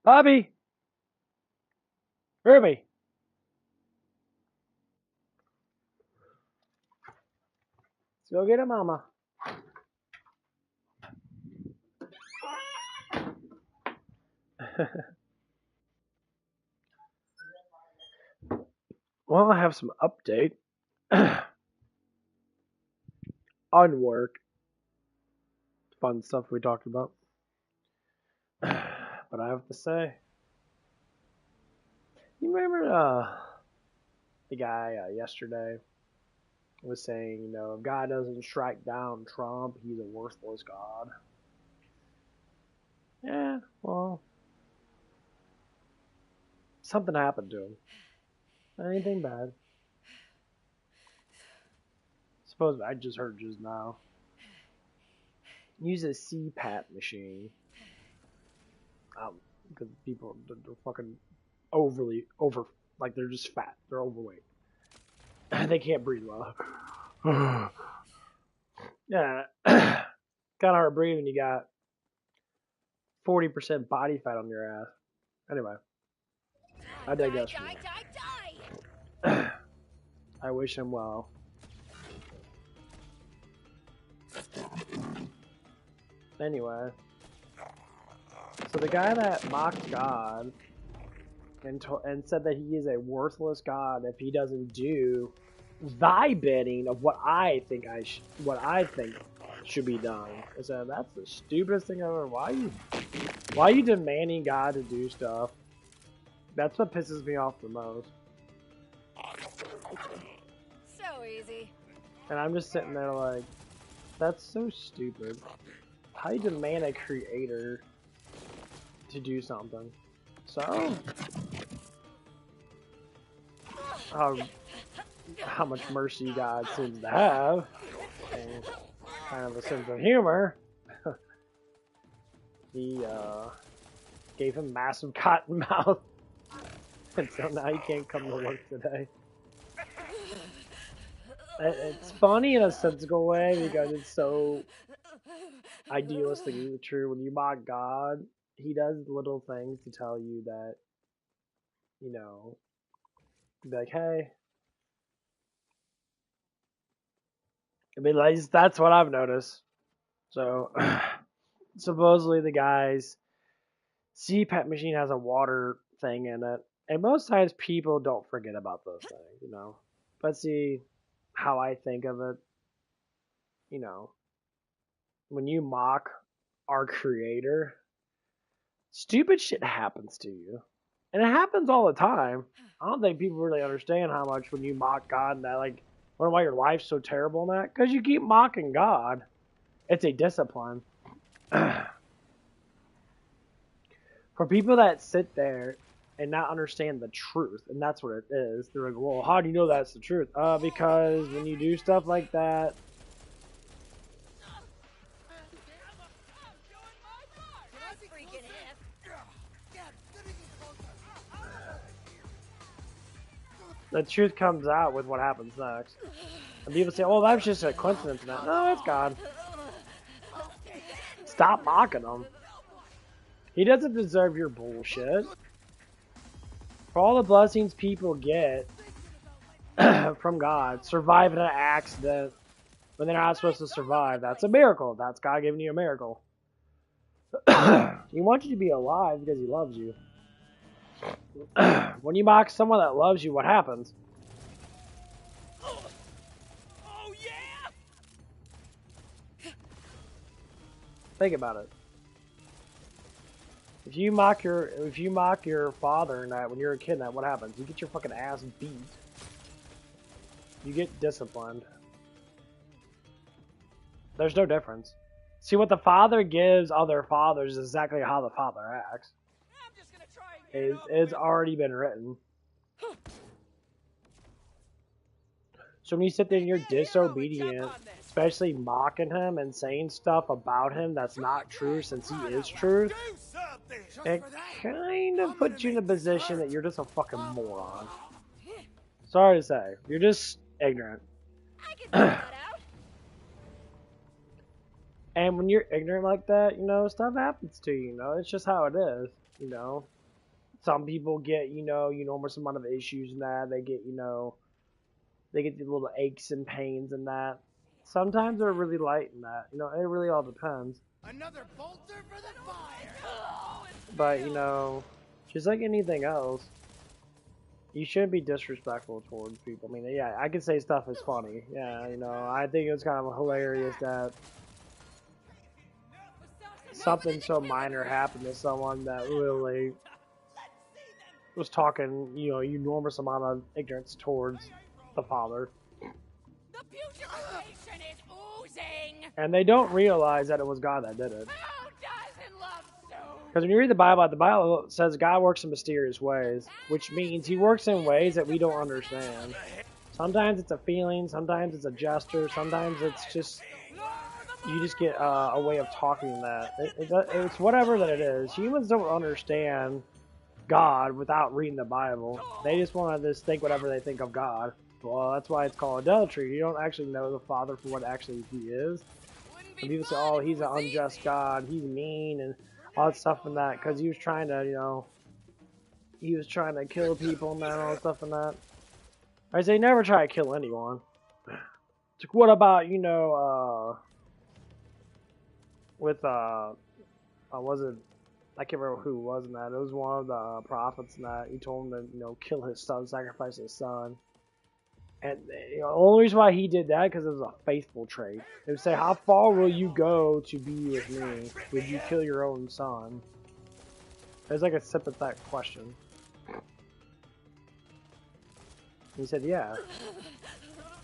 Bobby! Ruby! Let's go get a mama. Well, I have some update on work. Fun stuff we talked about. But I have to say, you remember the guy yesterday was saying, you know, if God doesn't strike down Trump, he's a worthless God. Yeah, well, something happened to him. Not anything bad. Suppose I just heard just now. Use a CPAP machine. Because people they're fucking like they're just fat. They're overweight. They can't breathe well. Yeah, kind of hard breathing when you got 40% body fat on your ass. Anyway, I digress from that. I wish him well. Anyway, so the guy that mocked God and said that he is a worthless God if he doesn't do thy bidding of what I think should be done. I said that's the stupidest thing ever. Why are you demanding God to do stuff? That's what pisses me off the most. So easy. And I'm just sitting there like, that's so stupid. How do you demand a creator to do something? So, how much mercy God seems to have, and kind of a sense of humor, he gave him massive cotton mouth, and so now he can't come to work today. It's funny in a sensical way because it's so idealistically true. When you mock God, he does little things to tell you that, you know, be like, hey. I mean, like, that's what I've noticed. So, supposedly the guy's CPAP machine has a water thing in it. And most times people don't forget about those things, you know. But see, how I think of it, you know, when you mock our creator, stupid shit happens to you. And it happens all the time. I don't think people really understand how much when you mock God and that, like, why your life's so terrible in that? Because you keep mocking God. It's a discipline. For people that sit there and not understand the truth, and that's what it is, they're like, well, how do you know that's the truth? Because when you do stuff like that, the truth comes out with what happens next. And people say, oh, that's just a coincidence. No, it's God. Stop mocking him. He doesn't deserve your bullshit. For all the blessings people get from God, surviving an accident when they're not supposed to survive, that's a miracle. That's God giving you a miracle. He wants you to be alive because he loves you. When you mock someone that loves you, what happens? Oh yeah! Think about it. If you mock your father and that when you're a kid, that what happens? You get your fucking ass beat. You get disciplined. There's no difference. See, what the father gives other fathers is exactly how the father acts. I'm just gonna try and It's already been written. So when you sit there and you're disobedient, especially mocking him and saying stuff about him that's not true since he is truth, it kind of puts you in a position that you're just a fucking moron. Sorry to say. You're just ignorant. I can figure that out. And when you're ignorant like that, you know, stuff happens to you, you know, it's just how it is. You know, some people get enormous amount of issues and that they get they get these little aches and pains and that. Sometimes they're really light in that. It really all depends. Another bolter for the fire. But just like anything else, you shouldn't be disrespectful towards people. I mean, yeah, I could say stuff is funny. Yeah, I think it's kind of hilarious that something so minor happened to someone that really was talking, enormous amount of ignorance towards the father. The putrefaction is oozing. And they don't realize that it was God that did it. Who doesn't love soup? Because when you read the Bible says God works in mysterious ways, which means he works in ways that we don't understand. Sometimes it's a feeling, sometimes it's a gesture, sometimes it's just, you just get a way of talking that. It's whatever that it is. Humans don't understand God without reading the Bible. They just want to just think whatever they think of God. Well, that's why it's called idolatry. You don't actually know the Father for what actually he is. And people say, oh, he's an unjust God, he's mean, and all that stuff and that, because he was trying to, he was trying to kill people and that, all that stuff and that. I say never try to kill anyone. It's like, what about, with, was it, I can't remember who it was in that. It was one of the prophets and that. He told him to, kill his son, sacrifice his son. And the only reason why he did that because it was a faithful trait. It would say, how far will you go to be with me? Would you kill your own son? It was like a sympathetic question. He said, yeah.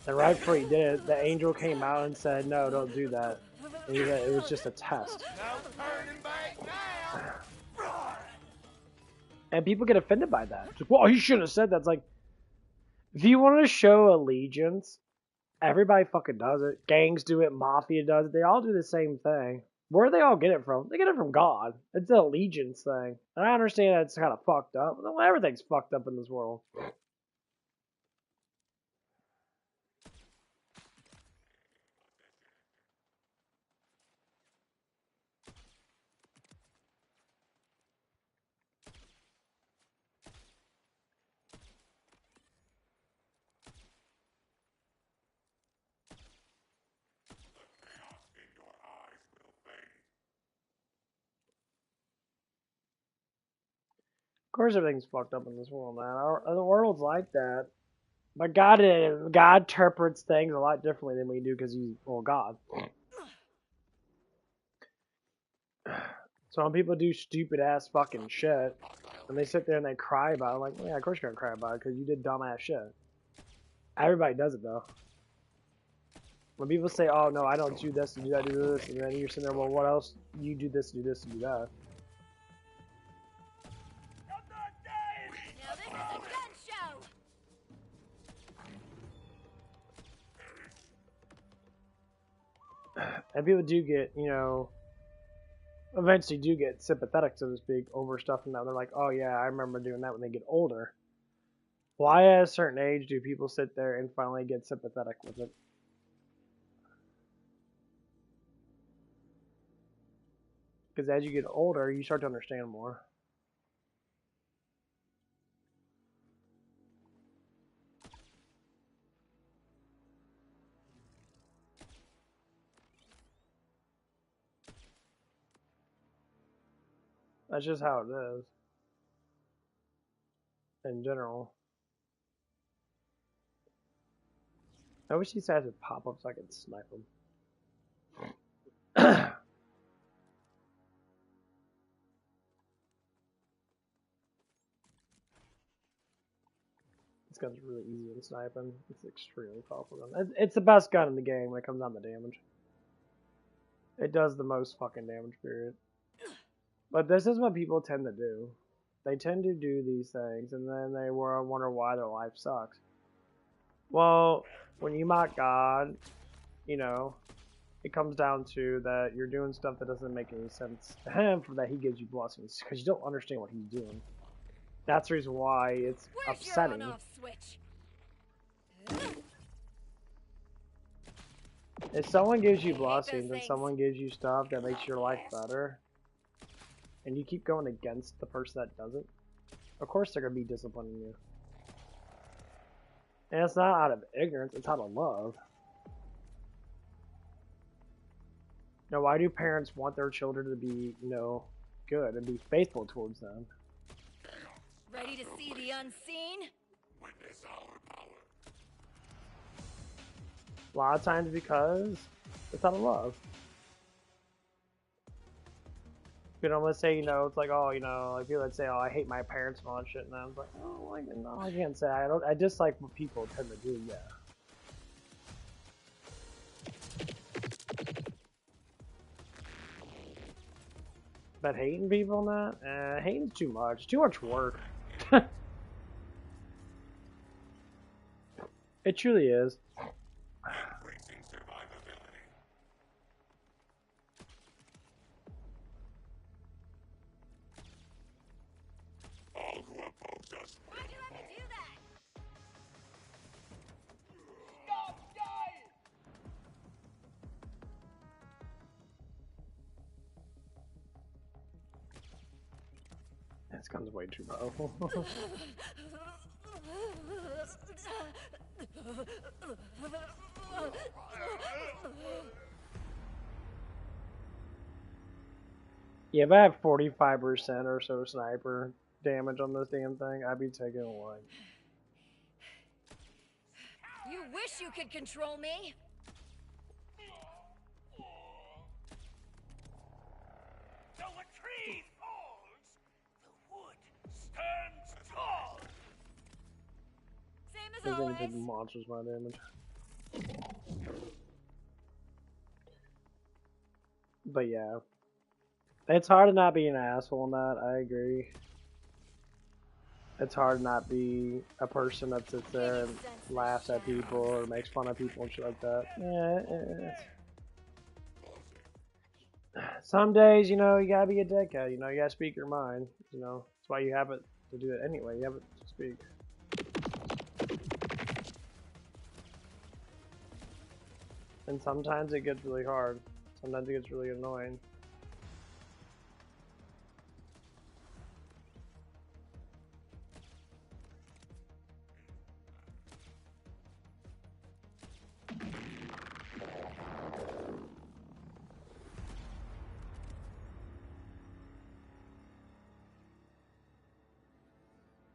And right before he did it, the angel came out and said, no, don't do that. And he said, it was just a test. No turning back now. And people get offended by that. It's like, well, he shouldn't have said that. It's like, if you want to show allegiance, everybody fucking does it. Gangs do it, mafia does it. They all do the same thing. Where do they all get it from? They get it from God. It's an allegiance thing. And I understand that it's kind of fucked up. Well, everything's fucked up in this world. Of course, everything's fucked up in this world, man. The world's like that. But God interprets things a lot differently than we do because he's, well, God. So when people do stupid ass fucking shit, and they sit there and they cry about it, I'm like, well, yeah, of course you're gonna cry about it because you did dumb ass shit. Everybody does it though. When people say, oh no, I don't do this and do that, do this, and then you're sitting there, well, what else? You do this, do this, and do that. Now this is a gun show. And people do get, eventually do get sympathetic, so to speak, over stuff and that. They're like, oh yeah, I remember doing that when they get older. Why at a certain age do people sit there and finally get sympathetic with it? Because as you get older, you start to understand more. That's just how it is. In general. I wish these guys would pop up so I could snipe them. This gun's really easy in sniping. It's an extremely powerful gun. It's the best gun in the game when it comes down to damage. It does the most fucking damage, period. But this is what people tend to do. They tend to do these things, and then they wonder why their life sucks. Well, when you mock God, it comes down to that you're doing stuff that doesn't make any sense to him, for that he gives you blessings, because you don't understand what he's doing. That's the reason why it's upsetting. Your on-off switch? If someone gives you blessings and someone gives you stuff that makes your life better, and you keep going against the person that doesn't, of course they're gonna be disciplining you. And it's not out of ignorance, it's out of love. Now, why do parents want their children to be, good and be faithful towards them? Ready to see the unseen? Witness our power. A lot of times because it's out of love. Let's say, it's like, oh, like people that say, oh, I hate my parents and all that shit, and I was like, oh, no, I can't say I dislike what people tend to do, yeah. But hating people, not, hating's too much. Too much work. It truly is. Increasing survivability. All who oppose us. Why'd you have to do that? Stop dying! This gun's way too powerful. Yeah, if I have 45% or so sniper damage on this damn thing, I'd be taking one. You wish you could control me! Till the tree falls, the wood stands tall. Same as These always. big monsters my damage. But yeah. It's hard to not be an asshole in that, I agree. It's hard to not be a person that sits there and laughs at people or makes fun of people and shit like that. Some days, you gotta be a dickhead, you gotta speak your mind, That's why you have it to do it anyway, you have it to speak. And sometimes it gets really hard. Sometimes it gets really annoying.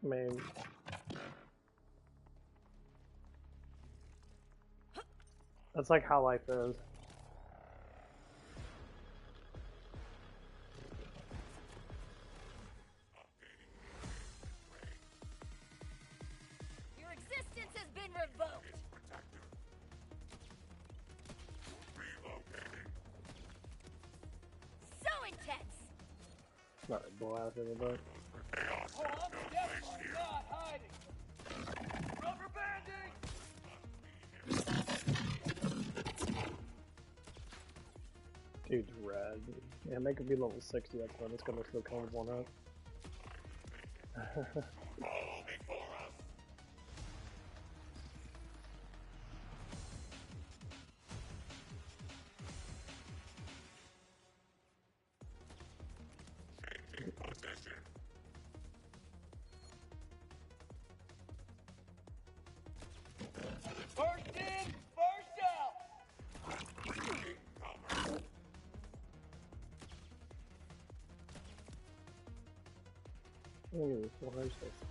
I mean, that's like how life is. Your existence has been revoked. So intense. Not a blow out of the butt. Oh, I'm definitely not hiding. Rubber banding. Dude's rad. Yeah, make it be level 60, that's when it's gonna still come with one up. All before us. Changing position. First in, first out. Taking cover. Ooh, 460.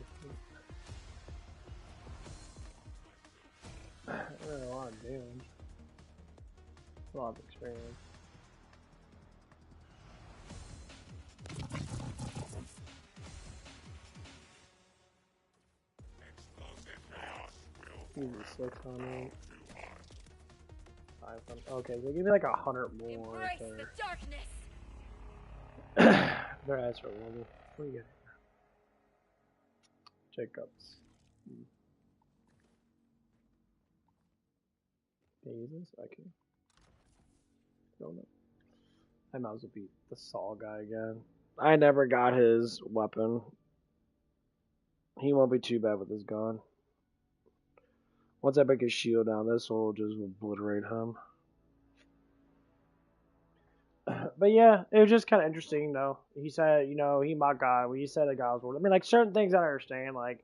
That's a lot of damage. A lot of experience. Explosive chaos will Easy 600. too 500. Okay, so give me like 100 more. Embrace the darkness. Their eyes are level. What do you get? Jacobs. Can I use this? I can. Don't know. I might as well beat the Saw guy again. I never got his weapon. He won't be too bad with his gun. Once I break his shield down, this will just obliterate him. But But yeah, it was just kind of interesting though. He said, he mocked God. When he said that God was Lord. I mean, like certain things I understand. Like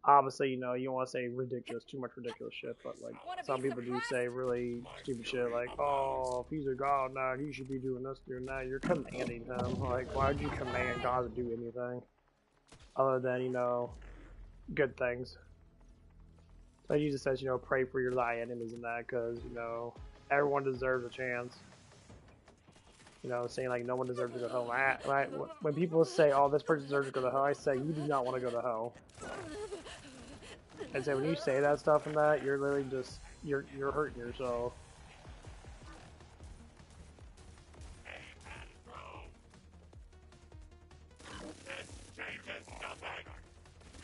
obviously, you don't want to say ridiculous, too much ridiculous shit. But like Wanna some be people do surprised? say really stupid shit. Like, oh, if he's a God now, he should be doing this, doing that. You're commanding him. Like, why would you command God to do anything other than good things? So Jesus says, pray for your thy enemies and that, because everyone deserves a chance. Saying like no one deserves to go to hell. Right? When people say, "Oh, this person deserves to go to hell," I say, "You do not want to go to hell." I say when you say that stuff and that, you're literally just you're hurting yourself.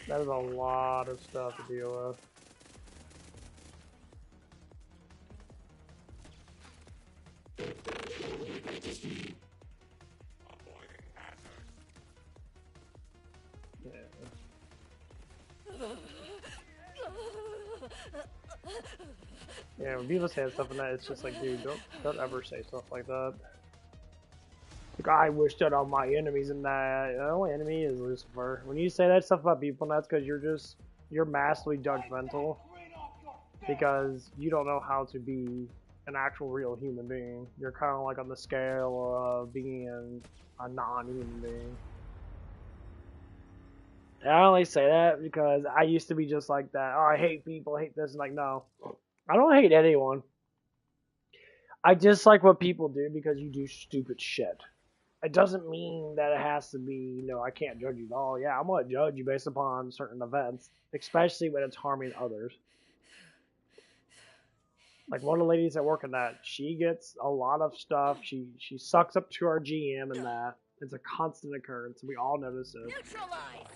That is a lot of stuff to deal with. Yeah, when people say stuff like that, it's just like, dude, don't ever say stuff like that. Like, I wish that all my enemies and that. The only enemy is Lucifer. When you say that stuff about people, that's because you're massively judgmental because you don't know how to be an actual real human being. You're kind of like on the scale of being a non-human being. I only say that because I used to be just like that. Oh, I hate people, I hate this. And like, no, I don't hate anyone. I dislike what people do because you do stupid shit. It doesn't mean that it has to be, I can't judge you at all. Yeah, I'm going to judge you based upon certain events, especially when it's harming others. Like one of the ladies that work in that, she gets a lot of stuff. She sucks up to our GM and that. It's a constant occurrence. We all notice it. Neutralize.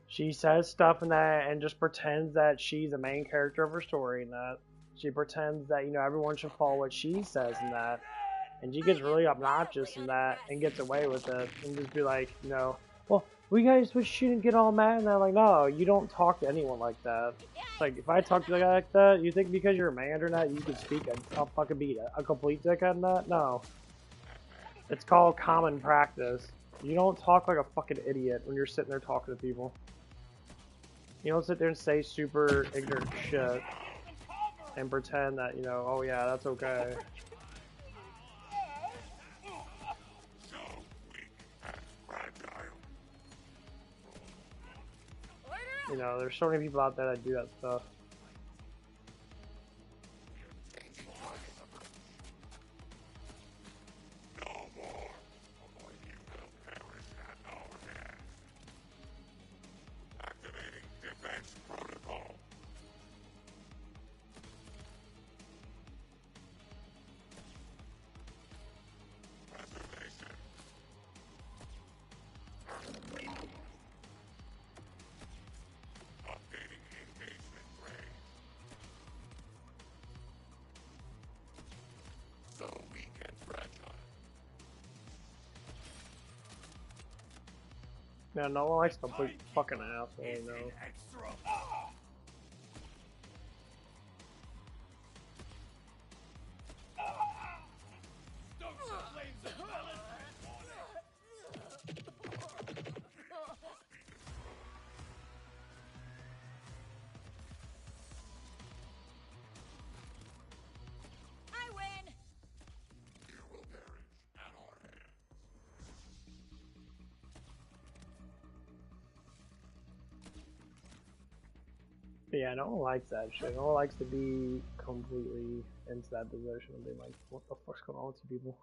She says stuff in that and just pretends that she's the main character of her story and that. She pretends that, everyone should follow what she says in that. And she gets really obnoxious in that and gets away with it and just be like, well, we shouldn't get all mad and that. Like, no, you don't talk to anyone like that. It's like, if I talk to a guy like that, you think because you're a man or not, you can speak a fucking beat a complete dickhead in that? No. It's called common practice. You don't talk like a fucking idiot when you're sitting there talking to people. You don't sit there and say super ignorant shit and pretend that, oh yeah, that's okay. There's so many people out there that do that stuff. Activating defense protocol. Preservation. Updating engagement range. So weak and fragile. Man, no one likes a complete fucking asshole, Extra. Stokes the flames of melon. I win. You will perish at our hands. But yeah, no one likes that shit. No one likes to be completely into that position and be like, what the fuck's going on with you people?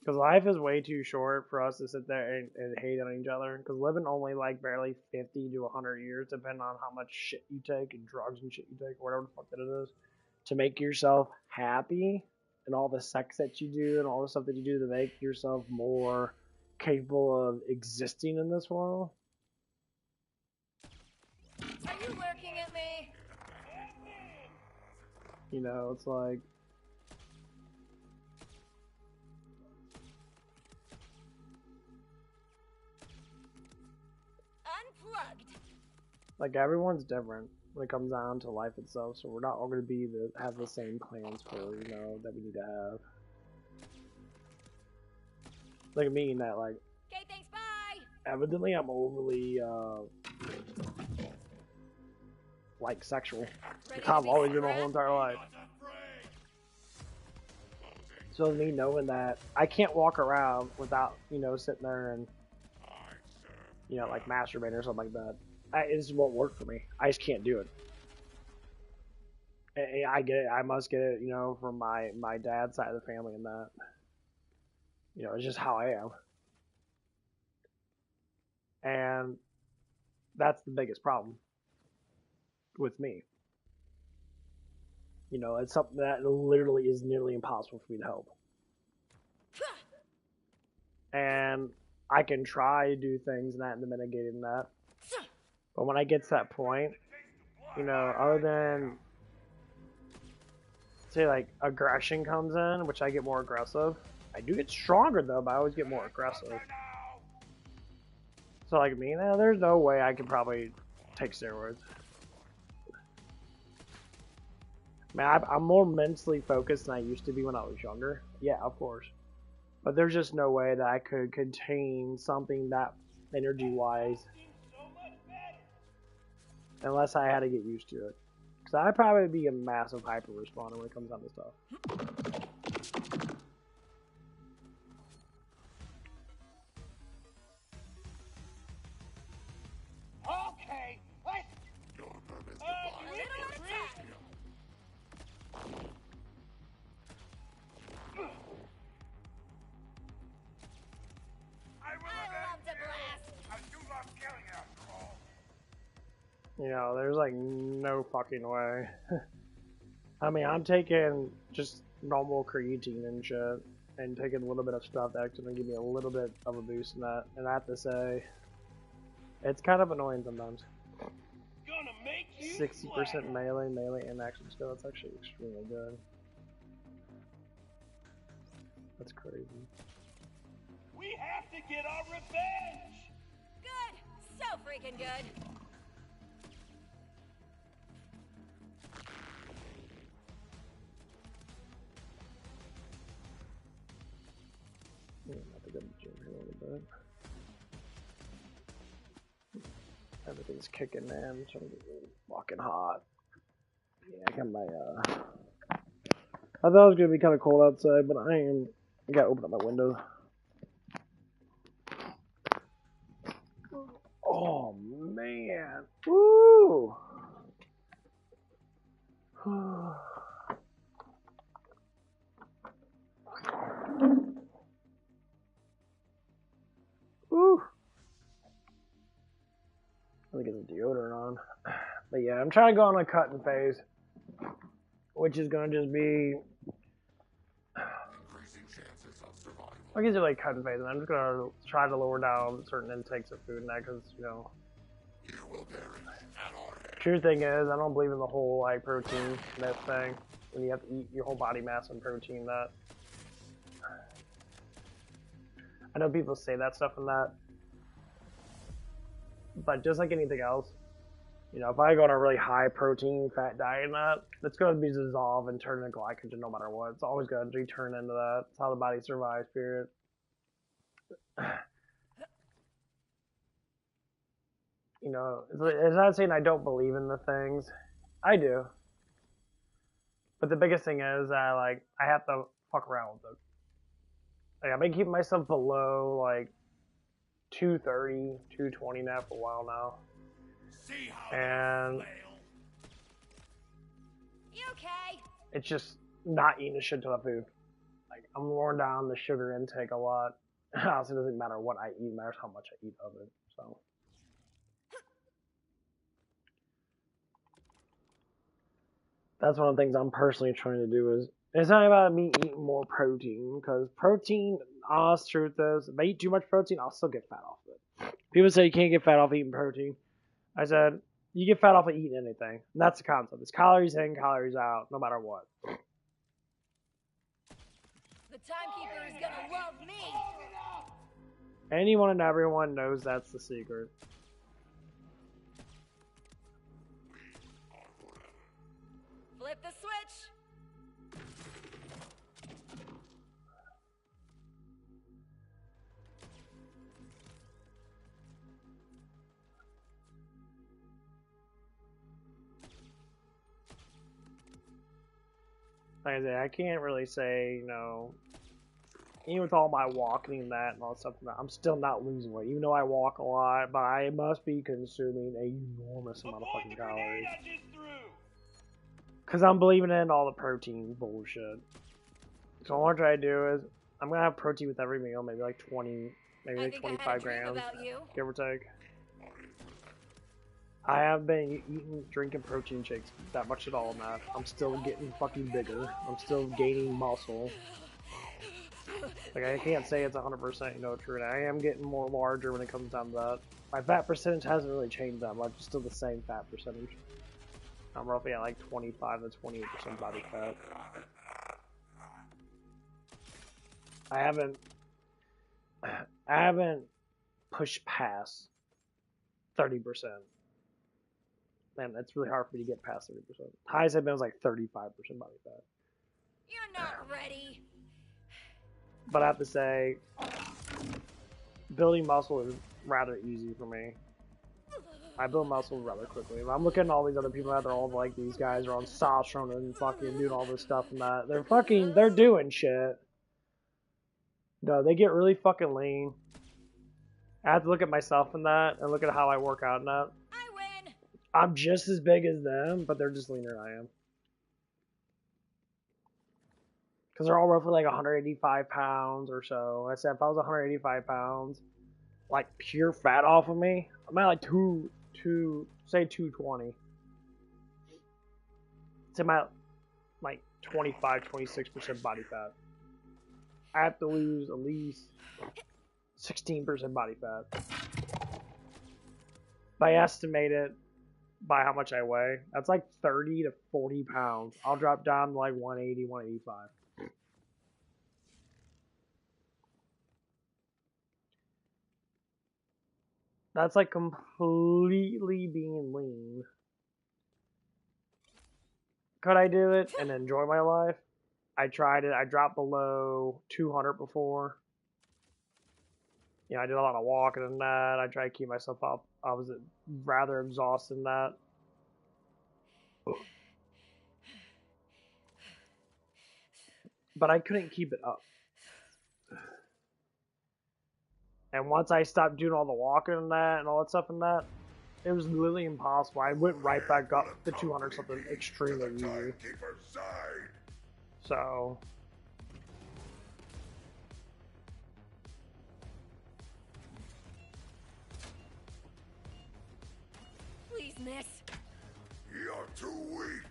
Because life is way too short for us to sit there and hate on each other. Because living only like barely 50 to 100 years, depending on how much shit you take and drugs and shit you take, or whatever the fuck that it is, to make yourself happy and all the sex that you do and all the stuff that you do to make yourself more capable of existing in this world. Are you lurking at me? It's like, Unplugged. everyone's different. when it comes down to life itself. So we're not all going to have the same plans for that we need to have. Look at me in that, like. Okay, thanks, bye! Evidently, I'm overly like sexual. I've always been my whole entire life. So me knowing that I can't walk around without sitting there and like masturbating or something like that, it just won't work for me. I just can't do it. I get it. I must get it, from my dad's side of the family and that. It's just how I am. And that's the biggest problem with me. It's something that literally is nearly impossible for me to help. And I can try to do things and mitigating that. But when I get to that point, other than say like aggression comes in, which I get more aggressive. I do get stronger though, but I always get more aggressive. So like me now, there's no way I could probably take steroids. Man, I'm more mentally focused than I used to be when I was younger. Yeah, of course. But there's just no way that I could contain something that energy-wise unless I had to get used to it. Because I'd probably be a massive hyper-responder when it comes down to stuff. Okay, let's... Your purpose to A little at a time. I will I love avenge to you. blast. I do love killing after all. There's like no fucking way. I mean, I'm taking just normal creatine and shit, and taking a little bit of stuff that's gonna give me a little bit of a boost in that. And I have to say, it's kind of annoying sometimes. Gonna make you 60% melee, and action skill. That's actually extremely good. That's crazy. We have to get our revenge. Good. So freaking good. I have to go to the gym here a little bit. Everything's kicking, man. I'm trying to get really fucking hot. Yeah, I got my, I thought it was gonna be kind of cold outside, but I gotta open up my window. Oh, man. Woo! Woo! Let me get the deodorant on. But yeah, I'm trying to go on a cutting phase, which is gonna just be, increasing chances of survival. I guess it's like cutting phase, and I'm just gonna try to lower down certain intakes of food and that, because You will perish at our hand. true thing is, I don't believe in the whole like protein myth thing. When you have to eat your whole body mass and protein, that I know people say that stuff and that, but just like anything else, if I go on a really high protein fat diet and that, it's going to be dissolved and turn into glycogen no matter what. It's always going to return into that. It's how the body survives, period. It's not saying I don't believe in the things. I do. But the biggest thing is I have to fuck around with it. Like, I've been keeping myself below, like, 230, 220 now for a while now. See how And You okay? it's just not eating a shit ton of food. Like, I'm lowering down the sugar intake a lot. Honestly, it doesn't matter what I eat, it matters how much I eat of it. So that's one of the things I'm personally trying to do is, it's not about me eating more protein, because protein, honest truth is, if I eat too much protein, I'll still get fat off of it. People say you can't get fat off eating protein. I said, you get fat off of eating anything. And that's the concept. It's calories in, calories out, no matter what. The timekeeper is gonna love me. Anyone and everyone knows that's the secret. Like I said, I can't really say, you know, even with all my walking and that and all that stuff, I'm still not losing weight, even though I walk a lot, but I must be consuming a enormous amount of Avoid fucking the grenade calories. I just threw. Because I'm believing in all the protein bullshit. So what I'm trying to do is, I'm going to have protein with every meal, maybe like 20, maybe I like think I had a 25 dream grams, about you. give or take. I have been eating, drinking protein shakes that much at all, Matt. I'm still getting fucking bigger. I'm still gaining muscle. Like, I can't say it's 100%, you know, true. And I am getting more larger when it comes down to that. My fat percentage hasn't really changed that much. It's still the same fat percentage. I'm roughly at like 25 to 28% body fat. I haven't pushed past 30%. And it's really hard for me to get past 30%. Highest I've been was like 35% body fat. You're not ready. But I have to say, building muscle is rather easy for me. I build muscle rather quickly. If I'm looking at all these other people out there, all like these guys are on testosterone and fucking doing all this stuff and that. They're doing shit. No, they get really fucking lean. I have to look at myself in that and look at how I work out in that. I win. I'm just as big as them, but they're just leaner than I am. Because they're all roughly like 185 pounds or so. I said if I was 185 pounds, like pure fat off of me, I'm at like say 220. It's about like 25, 26% body fat. I have to lose at least 16% body fat. If I estimate it by how much I weigh, that's like 30 to 40 pounds. I'll drop down to like 180, 185. That's like completely being lean. Could I do it and enjoy my life? I tried it. I dropped below 200 before. You know, I did a lot of walking and that. I tried to keep myself up. I was rather exhausted in that. But I couldn't keep it up. And once I stopped doing all the walking and that and all that stuff and that, it was literally impossible. I went right back up to 200 something extremely easy. So, Please, miss. You're too weak.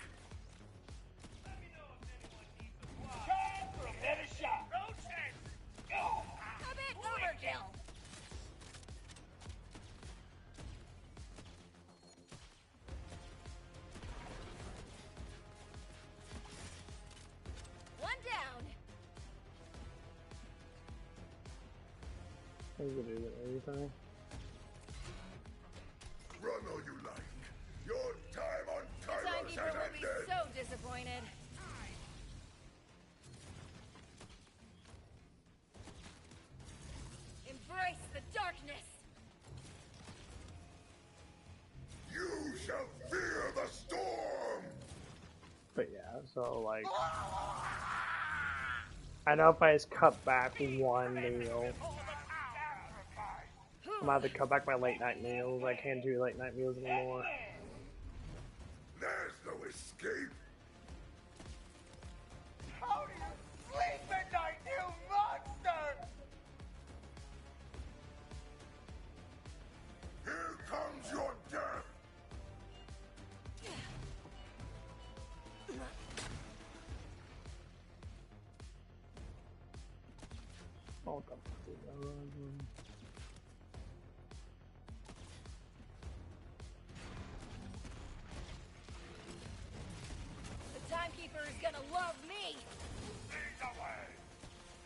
Let me know if anyone needs supplies. Time for a better shot. Rotate. Go. A bit overkill. One down. I can do anything. Run all you like. Your time on The Tyler's timekeeper has will be ended. so disappointed. Embrace the darkness. You shall fear the storm. But yeah, so like, I know if I just cut back one meal, I'm gonna have to cut back my late night meals. I can't do late night meals anymore. There's no escape. How do you sleep at night, you monster? Here comes your death. Oh, God. The timekeeper is gonna love me. Lead the way.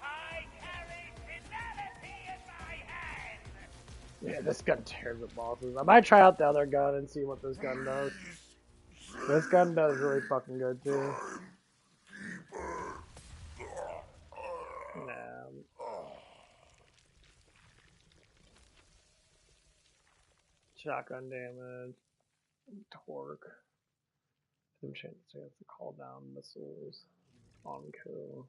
I carry humanity in my hands. Yeah, this gun tears at bosses. I might try out the other gun and see what this gun does. This gun does really fucking good too. Nah. Shotgun damage, torque. Some chance to call down missiles. on cool.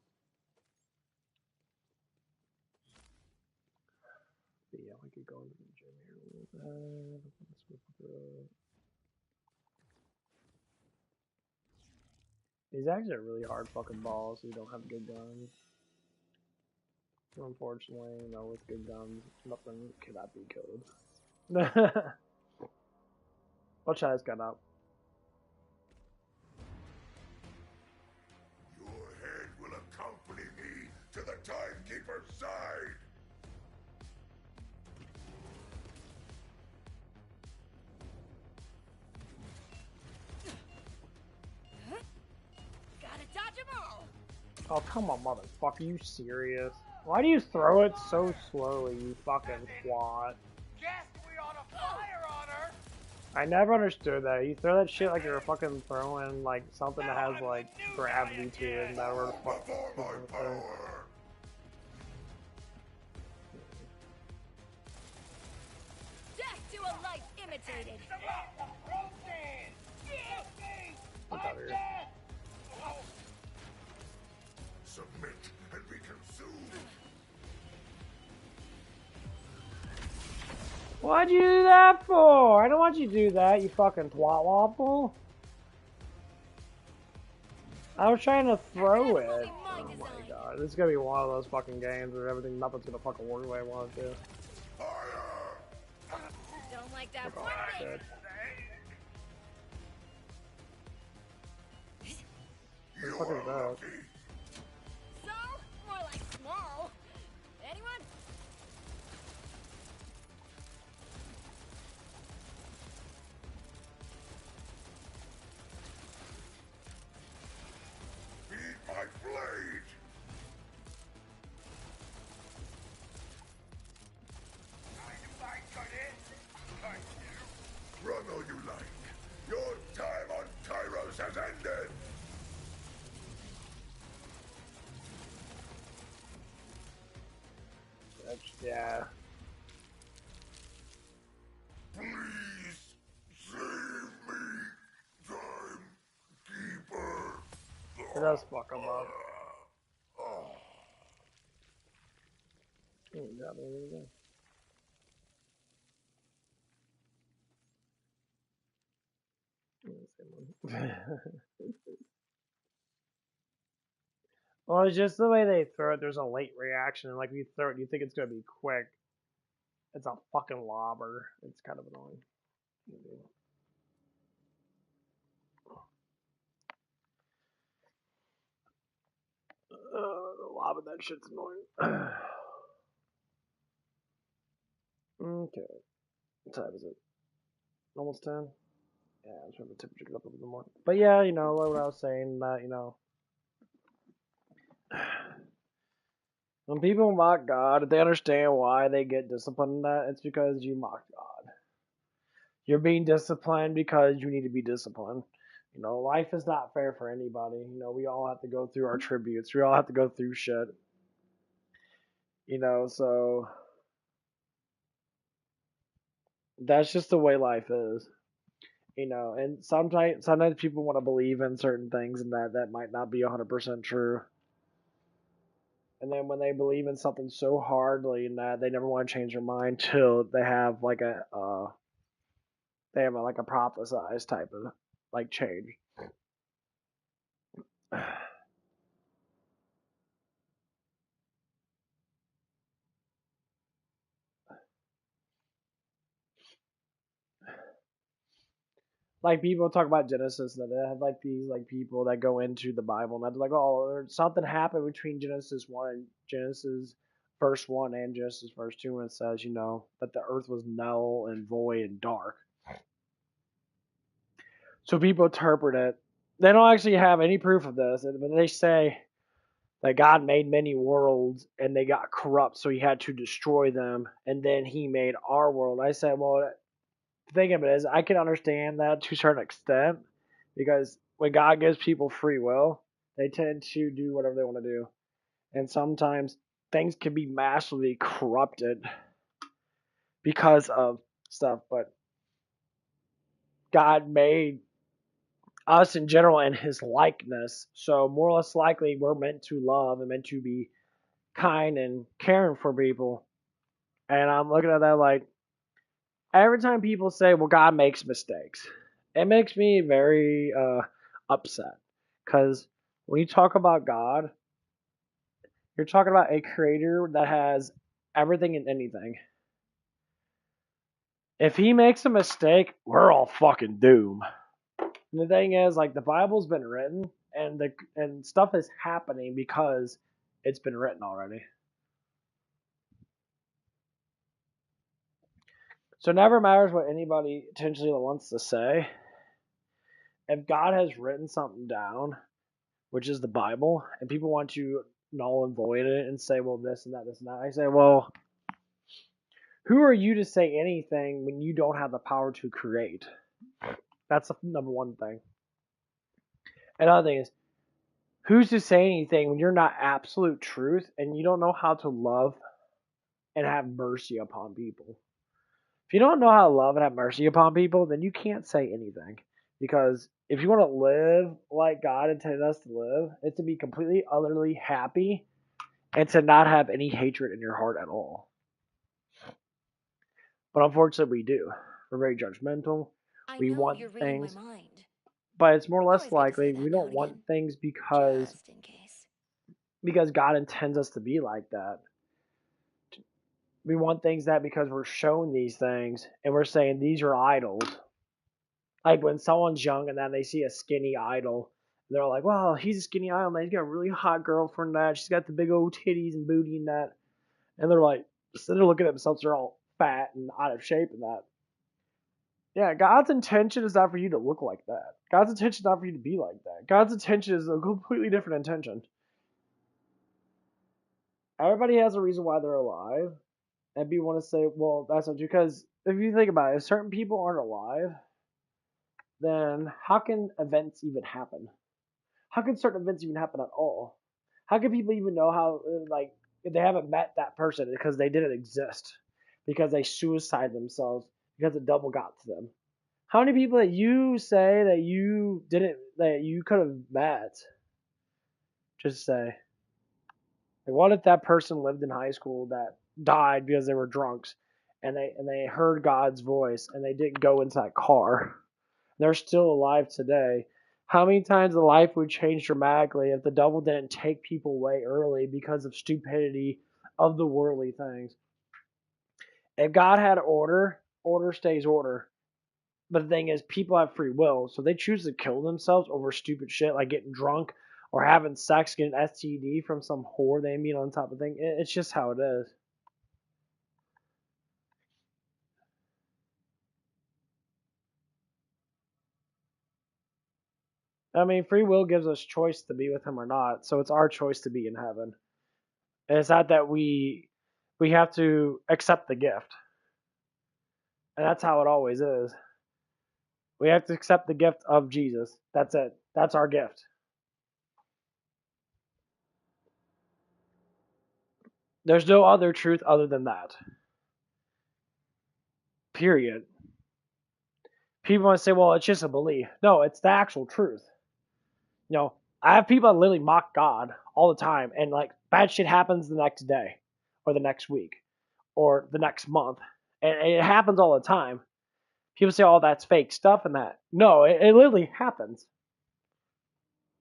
But yeah, we could go into the gym here a little bit. These actually are really hard fucking balls if you don't have good guns. Unfortunately, you know, with good guns, nothing cannot be killed. Watch this gun up. Your head will accompany me to the Timekeeper's side. Gotta dodge 'em all. Oh, come on, motherfucker, you serious? Why do you throw it so slowly, you fucking twat? Guess we ought to fire on her. I never understood that. You throw that shit like you're fucking throwing like something that has like gravity to it, and whatever the fuck. Before my power. Death to a life imitated. What's out here? Submit and be consumed. Why'd you do that for? I don't want you to do that, you fucking twat waffle. I was trying to throw it. Oh my god, this is gonna be one of those fucking games where everything, nothing's gonna fucking work the way I want it to. Fire! Don't like that Oh, wording. shit. You What the fuck are is that? lucky. So, more like small. Anyone? Feed my blade. Run all you like. Your time on Tyros has ended. Yeah. Please save me, Timekeeper. It does fuck them up. Yeah, there we go. Well, it's just the way they throw it. There's a late reaction, and like if you throw it, you think it's gonna be quick. It's a fucking lobber. It's kind of annoying. The lob of that shit's annoying. Okay. What time is it? Almost 10? Yeah, I'm trying to temperature get up a little bit more. But yeah, you know, like what I was saying, that, you know, when people mock God, if they understand why they get disciplined in that, it's because you mock God. You're being disciplined because you need to be disciplined. You know, life is not fair for anybody. You know, we all have to go through our tributes. We all have to go through shit. You know, so that's just the way life is. You know, and sometimes people want to believe in certain things, and that might not be 100% true. And then when they believe in something so hardly and that they never want to change their mind till they have like like a prophesized type of like change. Like people talk about Genesis, that they have like these like people that go into the Bible and they're like, oh, there's something happened between Genesis 1 and Genesis verse 1 and Genesis verse 2 when it says, you know, that the earth was null and void and dark. So people interpret it. They don't actually have any proof of this, but they say that God made many worlds and they got corrupt, so he had to destroy them, and then he made our world. I said, well, the thing of it is, I can understand that to a certain extent, because when God gives people free will, they tend to do whatever they want to do. And sometimes things can be massively corrupted because of stuff, but God made us in general and his likeness. So more or less likely we're meant to love and meant to be kind and caring for people. And I'm looking at that like every time people say, well, God makes mistakes, it makes me very upset. Because when you talk about God, you're talking about a creator that has everything and anything. If he makes a mistake, we're all fucking doomed. And the thing is, like the Bible's been written, and stuff is happening because it's been written already. So it never matters what anybody potentially wants to say. If God has written something down, which is the Bible, and people want to null and void it and say, well, this and that, this and that, I say, well, who are you to say anything when you don't have the power to create? That's the number one thing. Another thing is, who's to say anything when you're not absolute truth and you don't know how to love and have mercy upon people? If you don't know how to love and have mercy upon people, then you can't say anything. Because if you want to live like God intended us to live, it's to be completely, utterly happy and to not have any hatred in your heart at all. But unfortunately, we do. We're very judgmental. I We know want you're reading my things, mind. but it's more or less Always good to say likely that we now and don't want again. things because Just in case. God intends us to be like that. We want things that because we're shown these things and we're saying these are idols. Like when someone's young and then they see a skinny idol, they're like, "Well, he's a skinny idol, man. He's got a really hot girlfriend. That she's got the big old titties and booty and that." And they're like, so they're looking at themselves, they're all fat and out of shape and that. Yeah, God's intention is not for you to look like that. God's intention is not for you to be like that. God's intention is a completely different intention. Everybody has a reason why they're alive, and people want to say, "Well, that's not true." Because if you think about it, if certain people aren't alive, then how can events even happen? How can certain events even happen at all? How can people even know how, like, if they haven't met that person because they didn't exist, because they suicide themselves, because the devil got to them? How many people that you say that you didn't, that you could have met, just say, like, what if that person lived in high school that died because they were drunks, and they heard God's voice and they didn't go into that car? They're still alive today. How many times the life would change dramatically if the devil didn't take people away early because of stupidity of the worldly things? If God had order, order stays order. But the thing is, people have free will, so they choose to kill themselves over stupid shit like getting drunk or having sex, getting STD from some whore they meet on top of thing. It's just how it is. I mean, free will gives us choice to be with him or not, so it's our choice to be in heaven. And it's not that we have to accept the gift. And that's how it always is. We have to accept the gift of Jesus. That's it. That's our gift. There's no other truth other than that. Period. People want to say, well, it's just a belief. No, it's the actual truth. You know, I have people that literally mock God all the time, and like bad shit happens the next day, or the next week, or the next month, and it happens all the time. People say, "Oh, that's fake stuff," and that. No, it literally happens.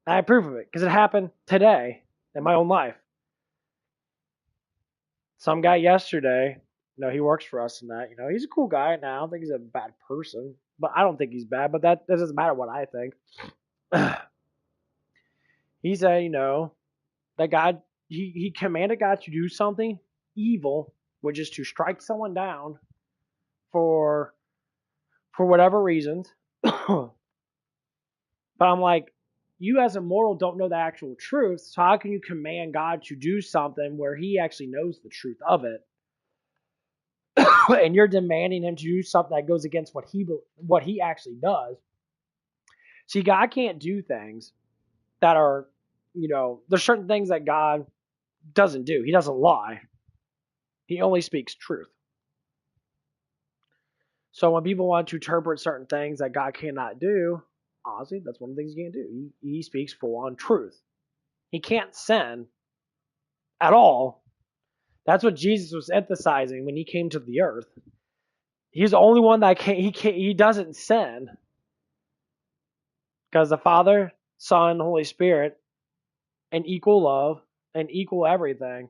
I approve of it because it happened today in my own life. Some guy yesterday, he works for us and that, he's a cool guy now. I don't think he's a bad person, but I don't think he's bad, but that doesn't matter what I think. He said, that God, he commanded God to do something evil, which is to strike someone down for whatever reasons. But I'm like, you as a mortal don't know the actual truth, so how can you command God to do something where he actually knows the truth of it? And you're demanding him to do something that goes against what he actually does. See, God can't do things that are, there's certain things that God doesn't do. He doesn't lie. He only speaks truth. So when people want to interpret certain things that God cannot do, honestly, that's one of the things he can't do. He speaks full on truth. He can't sin at all. That's what Jesus was emphasizing when he came to the earth. He's the only one that he doesn't sin. Because the Father, Son, Holy Spirit, and equal love and equal everything.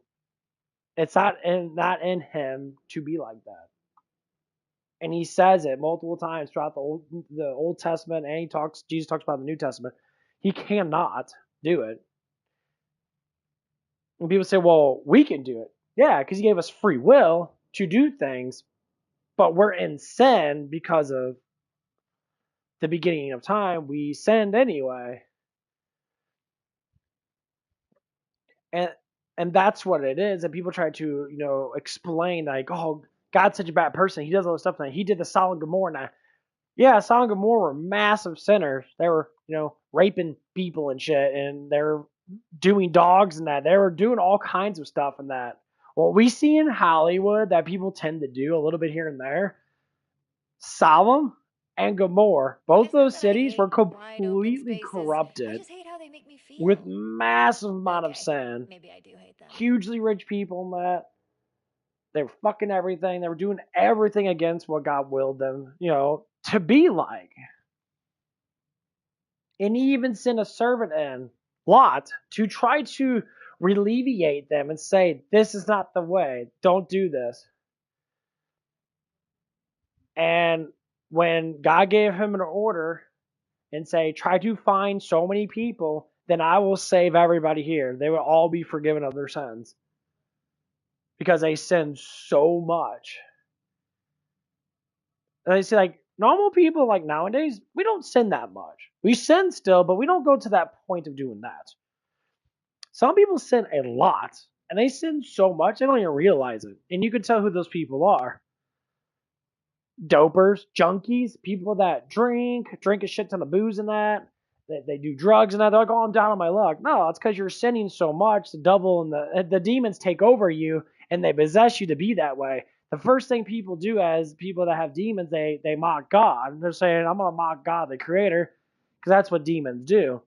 It's not in him to be like that. And he says it multiple times throughout the Old Testament, and Jesus talks about the New Testament. He cannot do it. And people say, well, we can do it. Yeah, because he gave us free will to do things, but we're in sin because of the beginning of time. We sinned anyway. And that's what it is. And people try to, explain like, oh, God's such a bad person. He does all this stuff. And he did the Sodom and Gomorrah. Now, yeah, Sodom and Gomorrah were massive sinners. They were, raping people and shit. And they were doing dogs and that. They were doing all kinds of stuff and that. What we see in Hollywood that people tend to do a little bit here and there, Sodom and Gomorrah, both those cities were completely corrupted. I just hate how they make me feel. With massive amount of sin. Maybe I do hate them. Hugely rich people in that. They were fucking everything. They were doing everything against what God willed them, to be like. And he even sent a servant in, Lot, to try to alleviate them and say, this is not the way. Don't do this. And when God gave him an order and say, try to find so many people, then I will save everybody here. They will all be forgiven of their sins. Because they sinned so much. And they say, like, normal people, like, nowadays, we don't sin that much. We sin still, but we don't go to that point of doing that. Some people sin a lot, and they sin so much, they don't even realize it. And you can tell who those people are. Dopers, junkies, people that drink a shit ton of booze and that. They do drugs and that. They're like, oh, I'm down on my luck. No, it's because you're sinning so much, the devil and the demons take over you, and they possess you to be that way. The first thing people do as people that have demons, they mock God. They're saying, I'm going to mock God, the creator, because that's what demons do.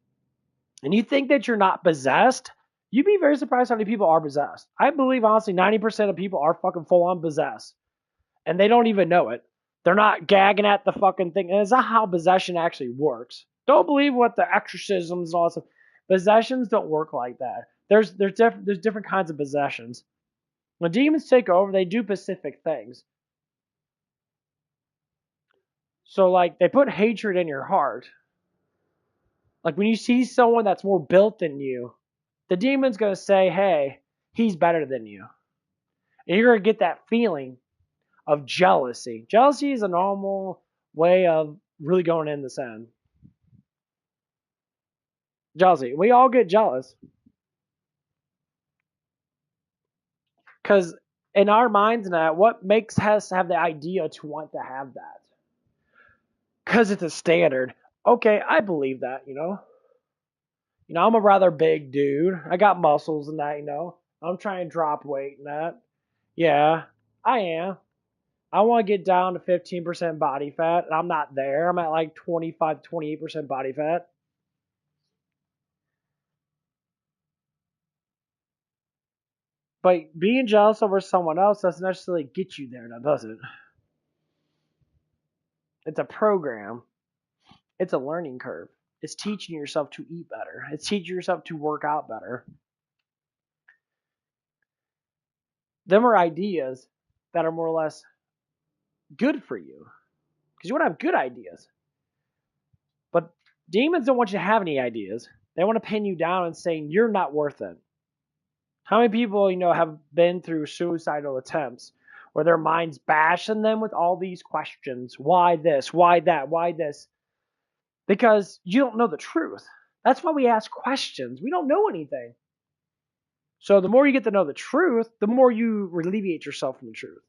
And you think that you're not possessed? You'd be very surprised how many people are possessed. I believe, honestly, 90% of people are fucking full-on possessed. And they don't even know it. They're not gagging at the fucking thing. And it's not how possession actually works. Don't believe what the exorcisms and all that stuff. Possessions don't work like that. There's different kinds of possessions. When demons take over, they do specific things. So, like, they put hatred in your heart. Like, when you see someone that's more built than you, the demon's going to say, hey, he's better than you. And you're going to get that feeling of jealousy. Jealousy is a normal way of really going into sin. Jealousy. We all get jealous. Because in our minds now, what makes us have the idea to want to have that? Because it's a standard. Okay, I believe that, I'm a rather big dude. I got muscles and that, I'm trying to drop weight and that. Yeah, I am. I want to get down to 15% body fat, and I'm not there. I'm at like 25 to 28% body fat. But being jealous over someone else doesn't necessarily get you there, now does it? It's a program. It's a learning curve. It's teaching yourself to eat better. It's teaching yourself to work out better. Them are ideas that are more or less good for you. Because you want to have good ideas. But demons don't want you to have any ideas. They want to pin you down and saying you're not worth it. How many people, have been through suicidal attempts where their mind's bashing them with all these questions? Why this? Why that? Why this? Because you don't know the truth. That's why we ask questions. We don't know anything. So the more you get to know the truth, the more you alleviate yourself from the truth.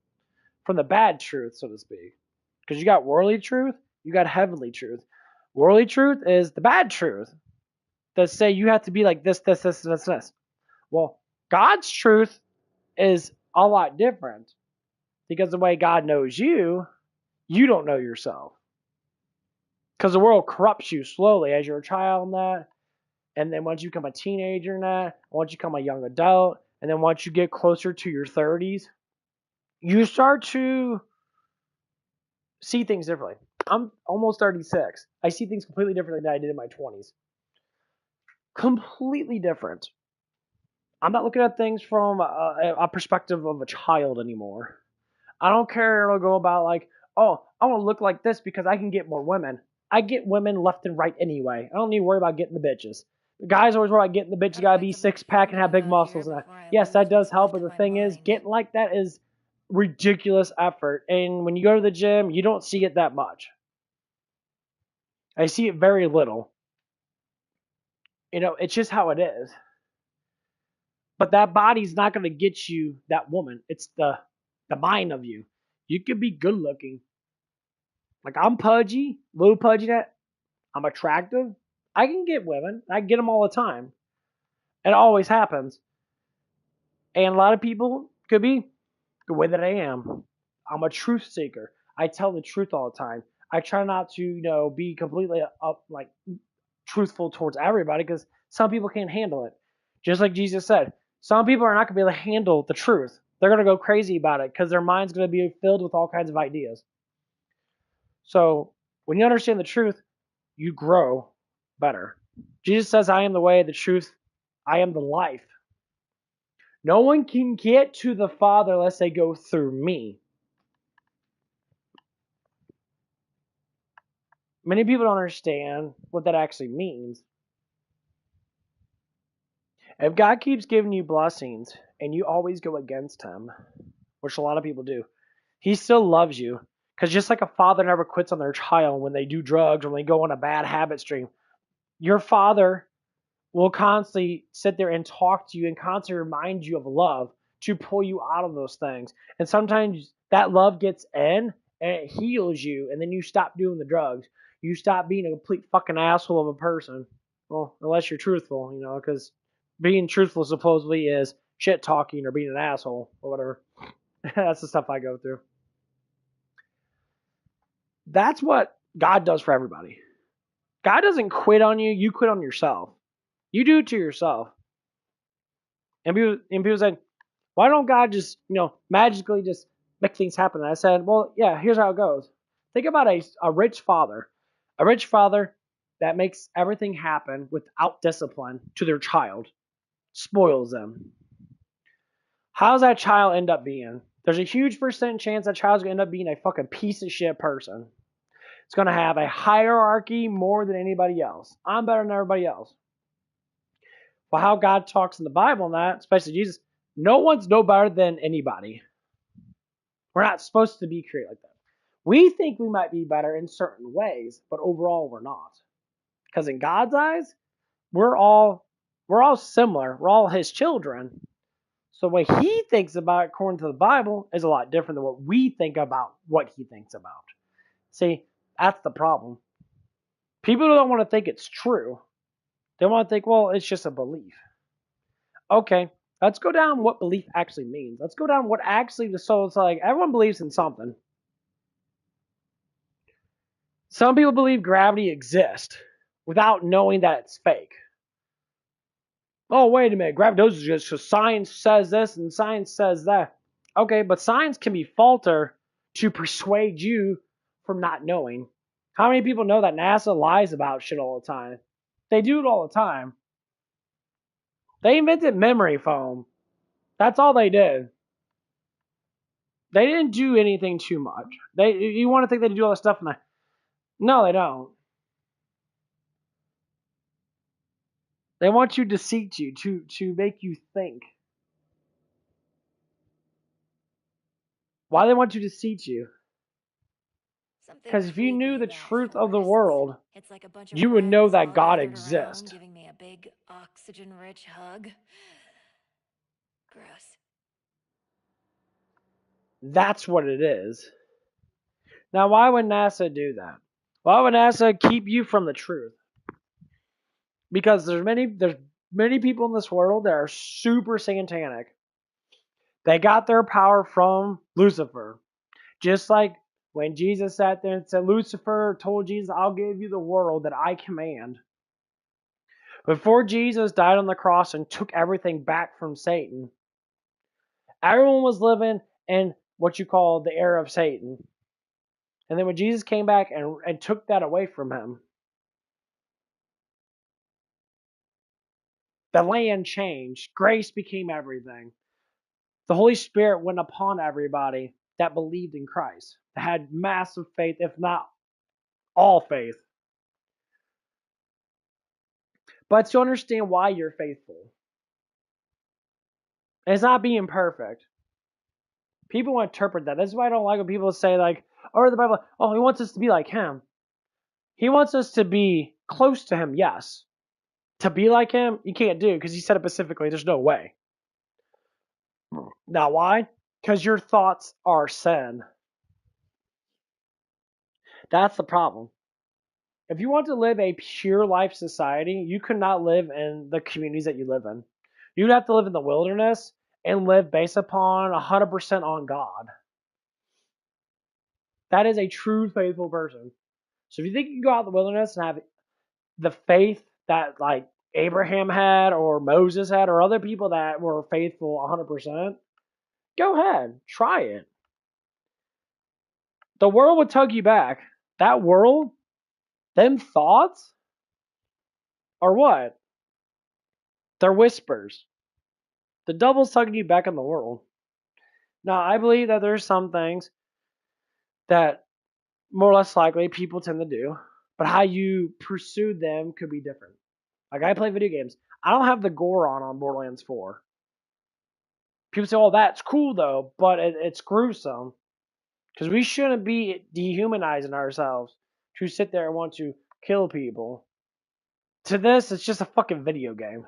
From the bad truth, so to speak. Because you got worldly truth, you got heavenly truth. Worldly truth is the bad truth. That say you have to be like this. Well, God's truth is a lot different. Because the way God knows you, you don't know yourself. Because the world corrupts you slowly as you're a child and that. And then once you become a teenager and that, once you become a young adult, and then once you get closer to your 30s, you start to see things differently. I'm almost 36. I see things completely differently than I did in my 20s. Completely different. I'm not looking at things from a perspective of a child anymore. I don't care to go about like, oh, I want to look like this because I can get more women. I get women left and right anyway. I don't need to worry about getting the bitches. The guys always worry about getting the bitch. You gotta be 6-pack and have big muscles. And that. Yes, that does help, but the thing is, getting like that is ridiculous effort. And when you go to the gym, you don't see it that much. I see it very little. It's just how it is. But that body's not going to get you that woman. It's the mind of you. You could be good looking. Like I'm pudgy, little pudgy that I'm attractive. I can get women. I get them all the time. It always happens. And a lot of people could be the way that I am. I'm a truth seeker. I tell the truth all the time. I try not to, be completely truthful towards everybody because some people can't handle it. Just like Jesus said, some people are not going to be able to handle the truth. They're going to go crazy about it because their mind's going to be filled with all kinds of ideas. So when you understand the truth, you grow better. Jesus says, I am the way, the truth, I am the life. No one can get to the Father unless they go through me. Many people don't understand what that actually means. If God keeps giving you blessings and you always go against him, which a lot of people do, he still loves you. Because just like a father never quits on their child when they do drugs or when they go on a bad habit stream, your father will constantly sit there and talk to you and constantly remind you of love to pull you out of those things. And sometimes that love gets in and it heals you, and then you stop doing the drugs. You stop being a complete fucking asshole of a person. Well, unless you're truthful, because being truthful supposedly is shit talking or being an asshole or whatever. That's the stuff I go through. That's what God does for everybody. God doesn't quit on you. You quit on yourself. You do it to yourself. And people say, why don't God just, magically just make things happen? And I said, well, yeah, here's how it goes. Think about a rich father. A rich father that makes everything happen without discipline to their child. Spoils them. How does that child end up being? There's a huge percent chance that child's going to end up being a fucking piece of shit person. It's going to have a hierarchy more than anybody else. I'm better than everybody else. Well, how God talks in the Bible and that, especially Jesus, no one's no better than anybody. We're not supposed to be created like that. We think we might be better in certain ways, but overall we're not. Because in God's eyes, we're all similar. We're all his children. So what he thinks about, according to the Bible, is a lot different than what we think about what he thinks about. See, that's the problem. People don't want to think it's true. They want to think, well, it's just a belief. Okay, let's go down what belief actually means. Let's go down what actually the soul is like. Everyone believes in something. Some people believe gravity exists without knowing that it's fake. Oh, wait a minute. Gravity does exist because science says this and science says that. Okay, but science can be falter to persuade you from not knowing. How many people know that NASA lies about shit all the time? They do it all the time. They invented memory foam. That's all they did. They didn't do anything too much. You want to think they do all this stuff? No, they don't. They want you to deceive you, to make you think. Why they want you to deceive you? Because if you knew the truth of the world, It's like a bunch of you would know friends that all God gathered exists. around, giving me a big oxygen-rich hug. Gross. That's what it is. Now, why would NASA do that? Why would NASA keep you from the truth? Because there's many people in this world that are super satanic. They got their power from Lucifer. Just like When Jesus sat there and said, Lucifer told Jesus, I'll give you the world that I command. Before Jesus died on the cross and took everything back from Satan, everyone was living in what you call the era of Satan. And then when Jesus came back and took that away from him, the land changed. Grace became everything. The Holy Spirit went upon everybody that believed in Christ, that had massive faith, if not all faith. But to understand why you're faithful, it's not being perfect. People want to interpret that. That's why I don't like when people say, like, or the Bible, oh, he wants us to be like him. He wants us to be close to him, yes. To be like him, you can't do, because he said it specifically, there's no way. Now, why? Because your thoughts are sin. That's the problem. If you want to live a pure life society, you could not live in the communities that you live in. You'd have to live in the wilderness and live based upon 100% on God. That is a true faithful person. So if you think you can go out in the wilderness and have the faith that like Abraham had or Moses had or other people that were faithful 100%, go ahead, try it. The world would tug you back. That world, them thoughts, are what? They're whispers. The devil's tugging you back in the world. Now, I believe that there's some things that more or less likely people tend to do, but how you pursue them could be different. Like I play video games. I don't have the gore on Borderlands 4. People say, oh, that's cool though, but it's gruesome. Because we shouldn't be dehumanizing ourselves to sit there and want to kill people. To this, it's just a fucking video game.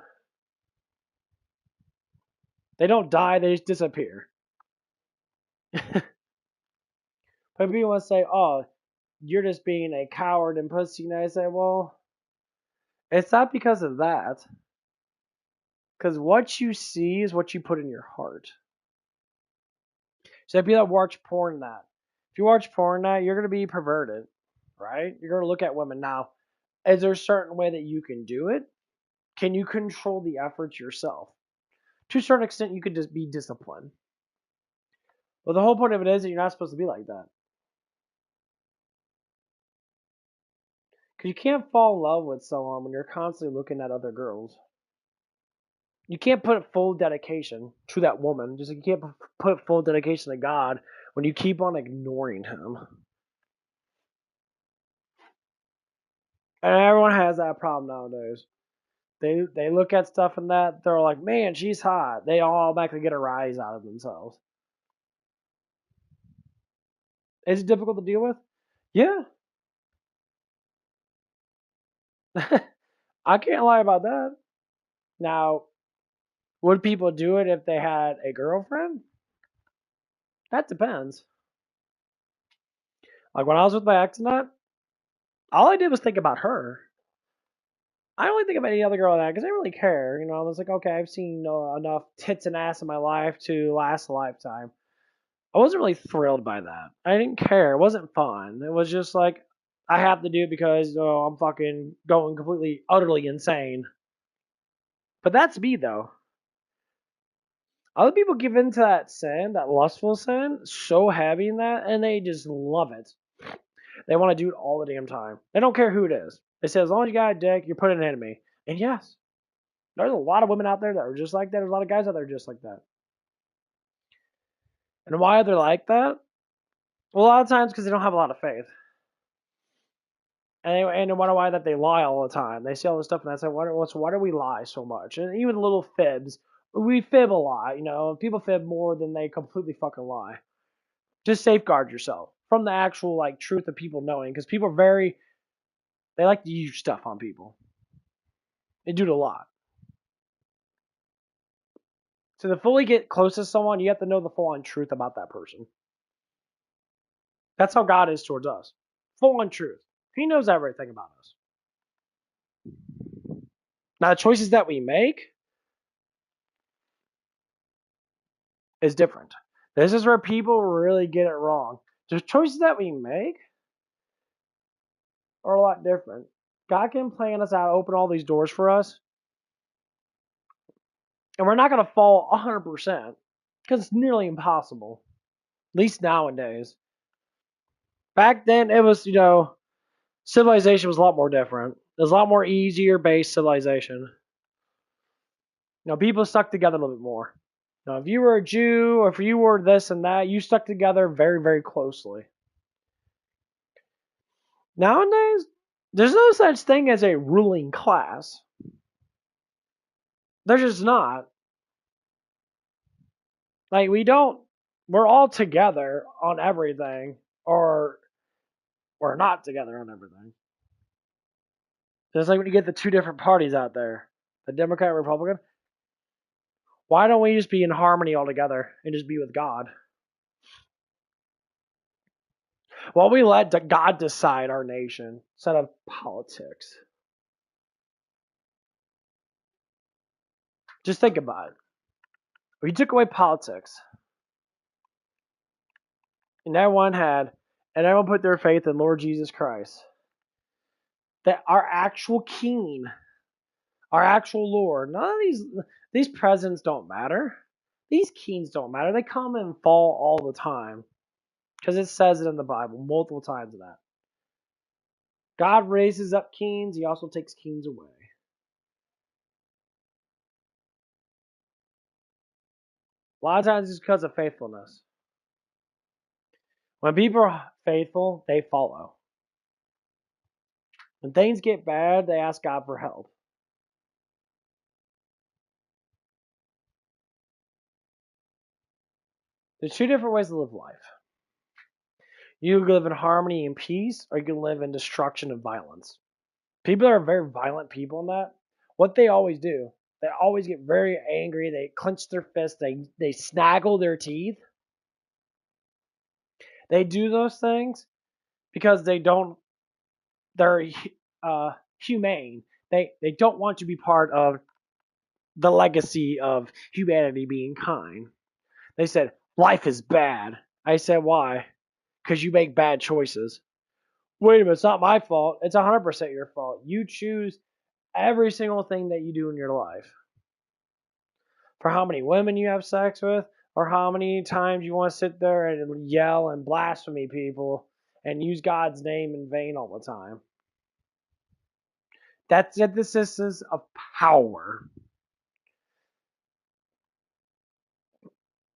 They don't die, they just disappear. But people want to say, oh, you're just being a coward and pussy. And I say, well, it's not because of that. Because what you see is what you put in your heart. So people that watch porn that. If you watch porn that, you're going to be perverted, right? You're going to look at women. Now, is there a certain way that you can do it? Can you control the efforts yourself? To a certain extent, you could just be disciplined. But the whole point of it is that you're not supposed to be like that. Because you can't fall in love with someone when you're constantly looking at other girls. You can't put full dedication to that woman. Just like you can't put full dedication to God when you keep on ignoring him. And everyone has that problem nowadays. They look at stuff and that, they're like, man, she's hot. They all automatically get a rise out of themselves. Is it difficult to deal with? Yeah. I can't lie about that. Now, would people do it if they had a girlfriend? That depends. Like when I was with my ex and that, all I did was think about her. I don't really think about any other girl in that because I didn't really care. You know, I was like, okay, I've seen enough tits and ass in my life to last a lifetime. I wasn't really thrilled by that. I didn't care. It wasn't fun. It was just like, I have to do it because I'm fucking going completely, utterly insane. But that's me, though. Other people give into that sin, that lustful sin, so heavy in that, and they just love it. They want to do it all the damn time. They don't care who it is. They say, as long as you got a dick, you're putting an enemy. And yes, there's a lot of women out there that are just like that. There's a lot of guys out there just like that. And why they're like that? Well, a lot of times because they don't have a lot of faith. And they wonder why that they lie all the time. They say all this stuff, and I say, why do we lie so much? And even little fibs. We fib a lot, you know. People fib more than they completely fucking lie. Just safeguard yourself from the actual, like, truth of people knowing. Because people are they like to use stuff on people. They do it a lot. So to fully get close to someone, you have to know the full-on truth about that person. That's how God is towards us. Full-on truth. He knows everything about us. Now, the choices that we make is different. This is where people really get it wrong. The choices that we make are a lot different. God can plan us out, open all these doors for us, and we're not going to fall 100% because it's nearly impossible. At least nowadays. Back then, it was, civilization was a lot more different. It was a lot more easier based civilization. People stuck together a little bit more. Now, if you were a Jew or if you were this and that, you stuck together very, very closely. Nowadays, there's no such thing as a ruling class. There's just not. Like, we're all together on everything, or we're not together on everything. Just like when you get the two different parties out there, the Democrat and Republican, why don't we just be in harmony all together and just be with God? Well, we let God decide our nation instead of politics. Just think about it. If you took away politics, and everyone put their faith in Lord Jesus Christ, that our actual King, our actual Lord, none of these presidents don't matter. These kings don't matter. They come and fall all the time. Because it says it in the Bible multiple times of that. God raises up kings, he also takes kings away. A lot of times it's because of faithfulness. When people are faithful, they follow. When things get bad, they ask God for help. There's two different ways to live life. You can live in harmony and peace, or you can live in destruction and violence. People that are very violent people in that, what they always do, they always get very angry, they clench their fists, they snaggle their teeth. They do those things because they're humane. They don't want to be part of the legacy of humanity being kind. They said, life is bad. I said, why? Because you make bad choices. Wait a minute, it's not my fault. It's 100% your fault. You choose every single thing that you do in your life. For how many women you have sex with, or how many times you want to sit there and yell and blaspheme people and use God's name in vain all the time. That's the antithesis of power.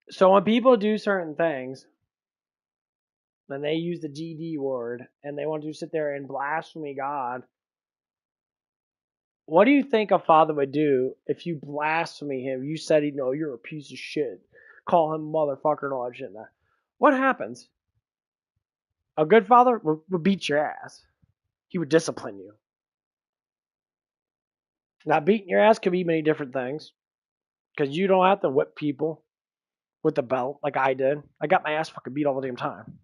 So when people do certain things, and they use the GD word, and they want to sit there and blaspheme God, what do you think a father would do if you blaspheme him? You said, you're a piece of shit. Call him motherfucker and all that shit. What happens? A good father would beat your ass. He would discipline you. Now, beating your ass could be many different things. Because you don't have to whip people with a belt like I did. I got my ass fucking beat all the damn time.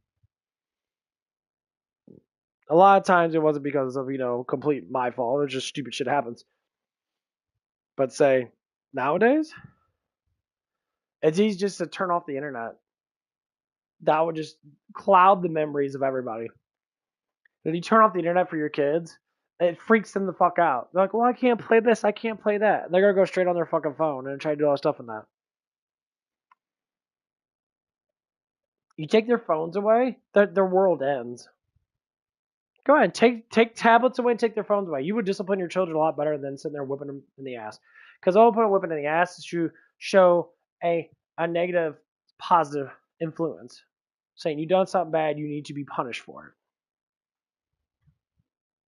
A lot of times it wasn't because of, complete my fault. It was just stupid shit happens. But say, nowadays, it's easy just to turn off the internet. That would just cloud the memories of everybody. If you turn off the internet for your kids, it freaks them the fuck out. They're like, well, I can't play this, I can't play that. And they're going to go straight on their fucking phone and try to do all that stuff in that. You take their phones away, their world ends. Go ahead, take tablets away and take their phones away. You would discipline your children a lot better than sitting there whipping them in the ass. Because all put a whipping in the ass is to show a negative, positive influence. Saying you done something bad, you need to be punished for it.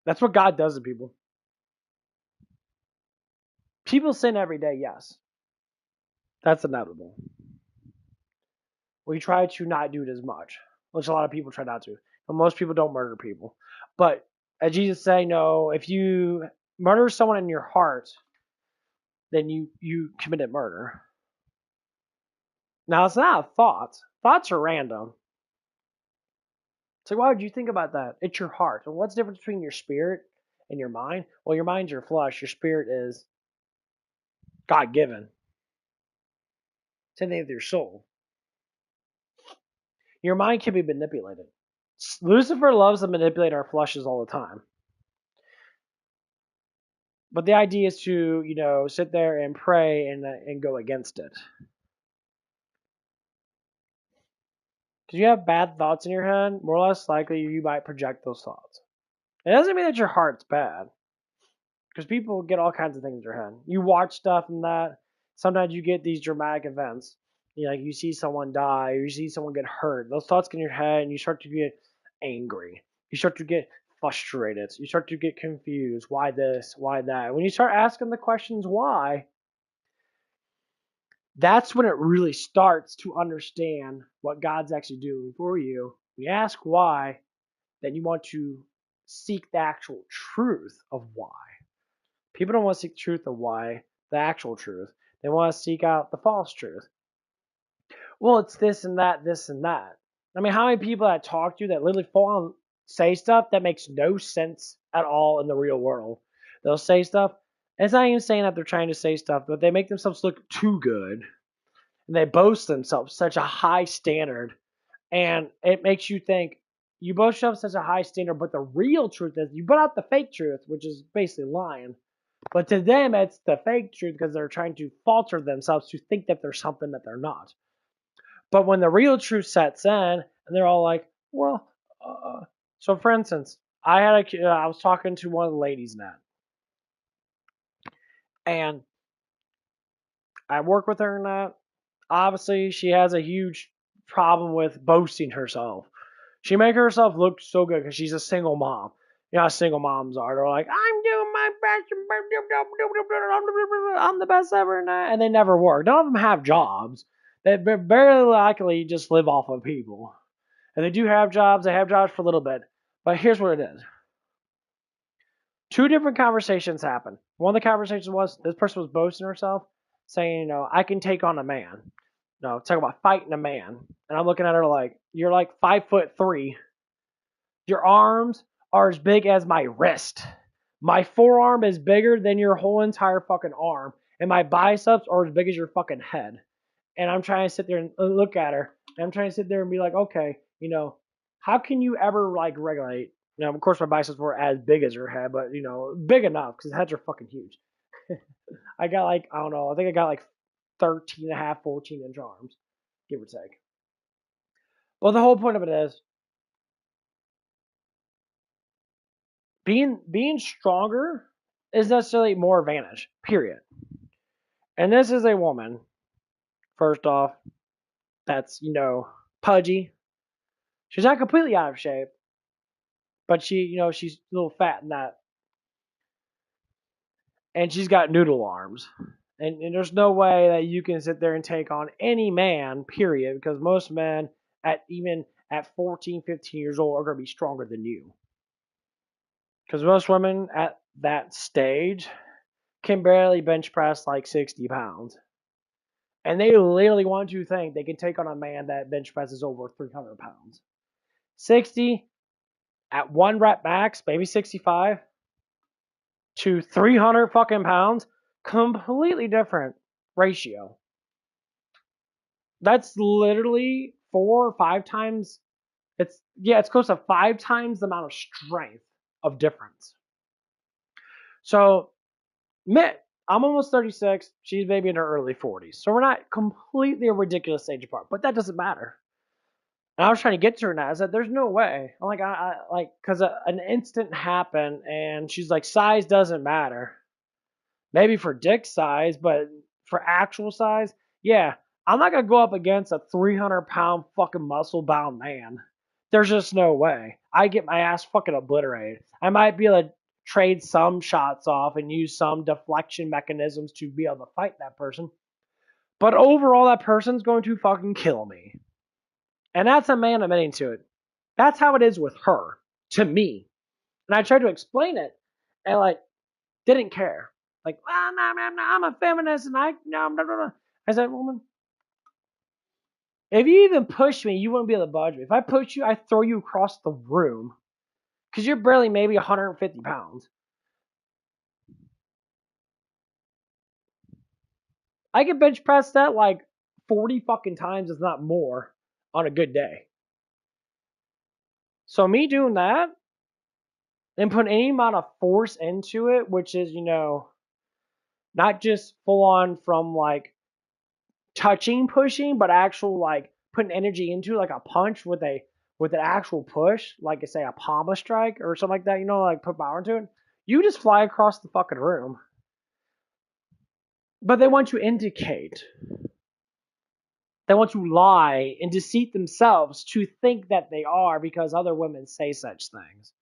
That's what God does to people. People sin every day, yes. That's inevitable. We try to not do it as much, which a lot of people try not to. But most people don't murder people. But as Jesus say, no, if you murder someone in your heart, then you committed murder. Now, it's not a thought. Thoughts are random. So why would you think about that? It's your heart. And what's the difference between your spirit and your mind? Well, your mind's your flesh. Your spirit is God-given. Same thing with your soul. Your mind can be manipulated. Lucifer loves to manipulate our flushes all the time. But the idea is to, sit there and pray and go against it. Because you have bad thoughts in your head, more or less likely you might project those thoughts. It doesn't mean that your heart's bad. Because people get all kinds of things in their head. You watch stuff and that. Sometimes you get these dramatic events. You see someone die, or you see someone get hurt. Those thoughts get in your head, and you start to get angry. You start to get frustrated. You start to get confused. Why this? Why that? When you start asking the questions why, that's when it really starts to understand what God's actually doing for you. You ask why, then you want to seek the actual truth of why. People don't want to seek the truth of why, the actual truth. They want to seek out the false truth. Well, it's this and that, this and that. I mean, how many people I talk to that literally fall on say stuff that makes no sense at all in the real world? They'll say stuff. It's not even saying that they're trying to say stuff, but they make themselves look too good. And they boast themselves such a high standard. And it makes you think, you boast yourself such a high standard, but the real truth is you put out the fake truth, which is basically lying. But to them, it's the fake truth because they're trying to falter themselves to think that they're something that they're not. But when the real truth sets in, and they're all like, well, so for instance, I was talking to one of the ladies now, and I work with her in that. Obviously, she has a huge problem with boasting herself. She makes herself look so good because she's a single mom. You know how single moms are. They're like, I'm doing my best. I'm the best ever. And they never work. None of them have jobs. They very likely just live off of people. And they do have jobs. They have jobs for a little bit. But here's what it is. Two different conversations happened. One of the conversations was this person was boasting herself, saying, I can take on a man. No, talk about fighting a man. And I'm looking at her like, you're like 5'3". Your arms are as big as my wrist. My forearm is bigger than your whole entire fucking arm. And my biceps are as big as your fucking head. And I'm trying to sit there and look at her. And I'm trying to sit there and be like, okay, how can you ever like regulate? Of course my biceps were as big as her head, but big enough because heads are fucking huge. I got like, I don't know, I think I got like 13 and a half, 14-inch arms, give or take. Well, the whole point of it is being stronger is necessarily more advantage, period. And this is a woman, first off, that's, pudgy. She's not completely out of shape, but she's a little fat in that. And she's got noodle arms. And there's no way that you can sit there and take on any man, period, because most men, even at 14, 15 years old, are going to be stronger than you. Because most women at that stage can barely bench press like 60 pounds. And they literally want you to think they can take on a man that bench presses over 300 pounds. 60 at one rep max, maybe 65 to 300 fucking pounds, completely different ratio. That's literally 4 or 5 times. It's close to 5 times the amount of strength of difference. So, I'm almost 36. She's maybe in her early 40s. So we're not completely a ridiculous age apart, but that doesn't matter. And I was trying to get to her now. I said, there's no way. I'm like, because an instant happened, and she's like, size doesn't matter. Maybe for dick size, but for actual size, yeah. I'm not going to go up against a 300-pound fucking muscle-bound man. There's just no way. I get my ass fucking obliterated. I might be able to trade some shots off and use some deflection mechanisms to be able to fight that person. But overall, that person's going to fucking kill me. And that's a man admitting to it. That's how it is with her, to me. And I tried to explain it, and didn't care. Like, I'm a feminist, and I said, woman, if you even push me, you wouldn't be able to budge me. If I push you, I throw you across the room, because you're barely maybe 150 pounds. I can bench press that like 40 fucking times, if not more, on a good day. So me doing that and putting any amount of force into it, which is, not just full on from like touching, pushing, but actual like putting energy into like a punch with an actual push, like say a palma strike or something like that, like put power into it. You just fly across the fucking room. But they want to indicate. They want to lie and deceive themselves to think that they are because other women say such things.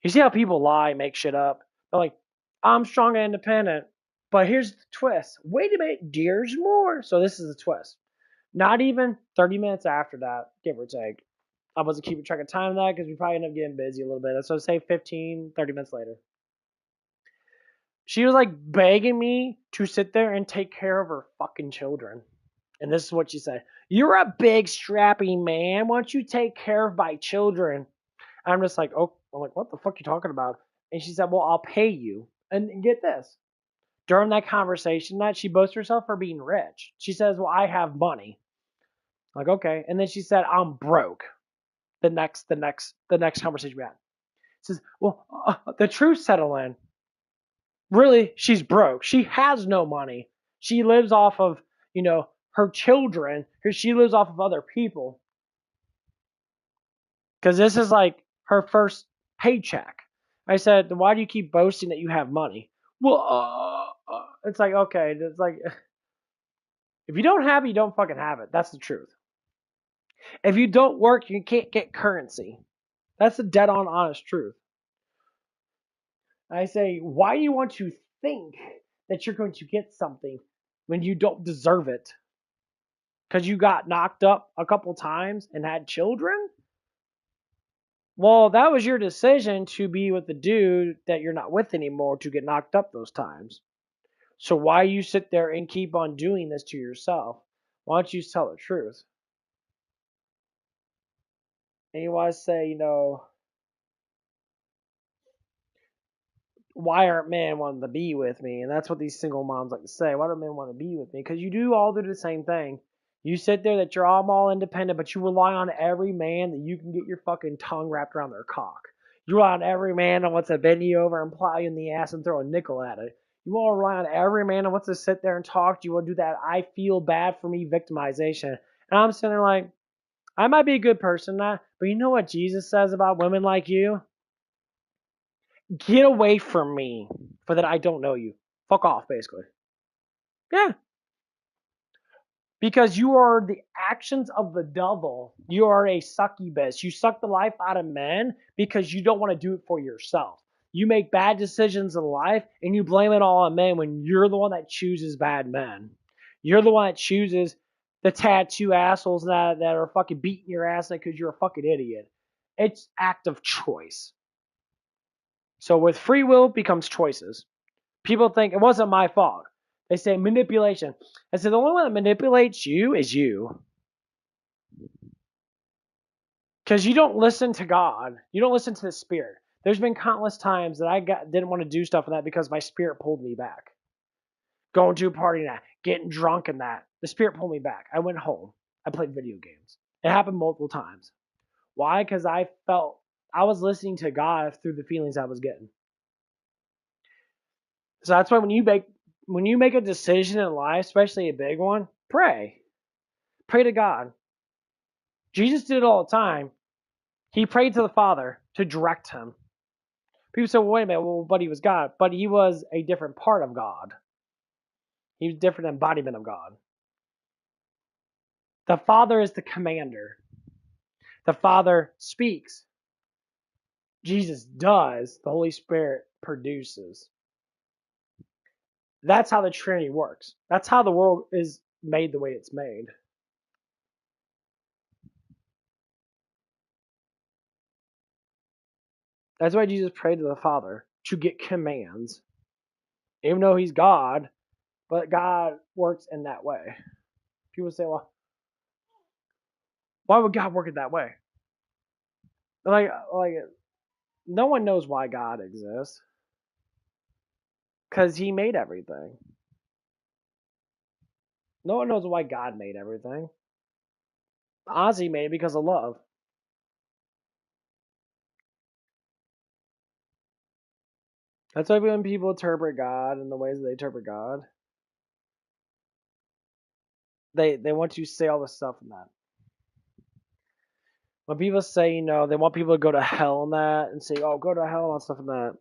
You see how people lie, make shit up? They're like, I'm strong and independent. But here's the twist. Wait a minute, there's more. So this is the twist. Not even 30 minutes after that, give or take. I wasn't keeping track of time of that because we probably ended up getting busy a little bit. So say 15, 30 minutes later. She was like begging me to sit there and take care of her fucking children. And this is what she said. You're a big strappy man. Why don't you take care of my children? I'm just like, oh, I'm like, what the fuck are you talking about? And she said, well, I'll pay you. And get this. During that conversation, she boasts herself for being rich. She says, well, I have money. I'm like, okay. And then she said, I'm broke. The next conversation we had. Says, well, the truth settled in. Really, she's broke. She has no money. She lives off of, her children. She lives off of other people. Because this is like her first paycheck. I said, why do you keep boasting that you have money? Well, it's like, okay. It's like, if you don't have it, you don't fucking have it. That's the truth. If you don't work, you can't get currency. That's the dead on honest truth. I say, why do you want to think that you're going to get something when you don't deserve it? Because you got knocked up a couple times and had children? Well, that was your decision to be with the dude that you're not with anymore to get knocked up those times. So why you sit there and keep on doing this to yourself? Why don't you tell the truth? And you want to say, why aren't men wanting to be with me? And that's what these single moms like to say. Why don't men want to be with me? Because you do all do the same thing. You sit there that you're all independent, but you rely on every man that you can get your fucking tongue wrapped around their cock. You rely on every man that wants to bend you over and plow you in the ass and throw a nickel at it. You want to rely on every man that wants to sit there and talk to you. You want to do that I feel bad for me victimization. And I'm sitting there like, I might be a good person, but you know what Jesus says about women like you? Get away from me for that I don't know you. Fuck off, basically. Yeah. Because you are the actions of the devil. You are a succubus. You suck the life out of men because you don't want to do it for yourself. You make bad decisions in life and you blame it all on men when you're the one that chooses bad men. You're the one that chooses the tattoo assholes that are fucking beating your ass because you're a fucking idiot. It's act of choice. So with free will becomes choices. People think it wasn't my fault. They say manipulation. I said the only one that manipulates you is you. Because you don't listen to God. You don't listen to the Spirit. There's been countless times that I didn't want to do stuff in that because my spirit pulled me back. Going to a party and that, getting drunk and that. The Spirit pulled me back. I went home. I played video games. It happened multiple times. Why? Because I felt I was listening to God through the feelings I was getting. So that's why when you make a decision in life, especially a big one, pray. Pray to God. Jesus did it all the time. He prayed to the Father to direct him. People say, well, wait a minute, well, but he was God. But he was a different part of God. He was a different embodiment of God. The Father is the commander. The Father speaks. Jesus does. The Holy Spirit produces. That's how the Trinity works. That's how the world is made the way it's made. That's why Jesus prayed to the Father to get commands. Even though he's God, but God works in that way. People say, well, why would God work it that way? Like no one knows why God exists. Because he made everything. No one knows why God made everything. Honestly, he made it because of love. That's why when people interpret God in the ways that they interpret God, they want to say all this stuff in that. When people say, they want people to go to hell in that and say, oh, go to hell and stuff in that.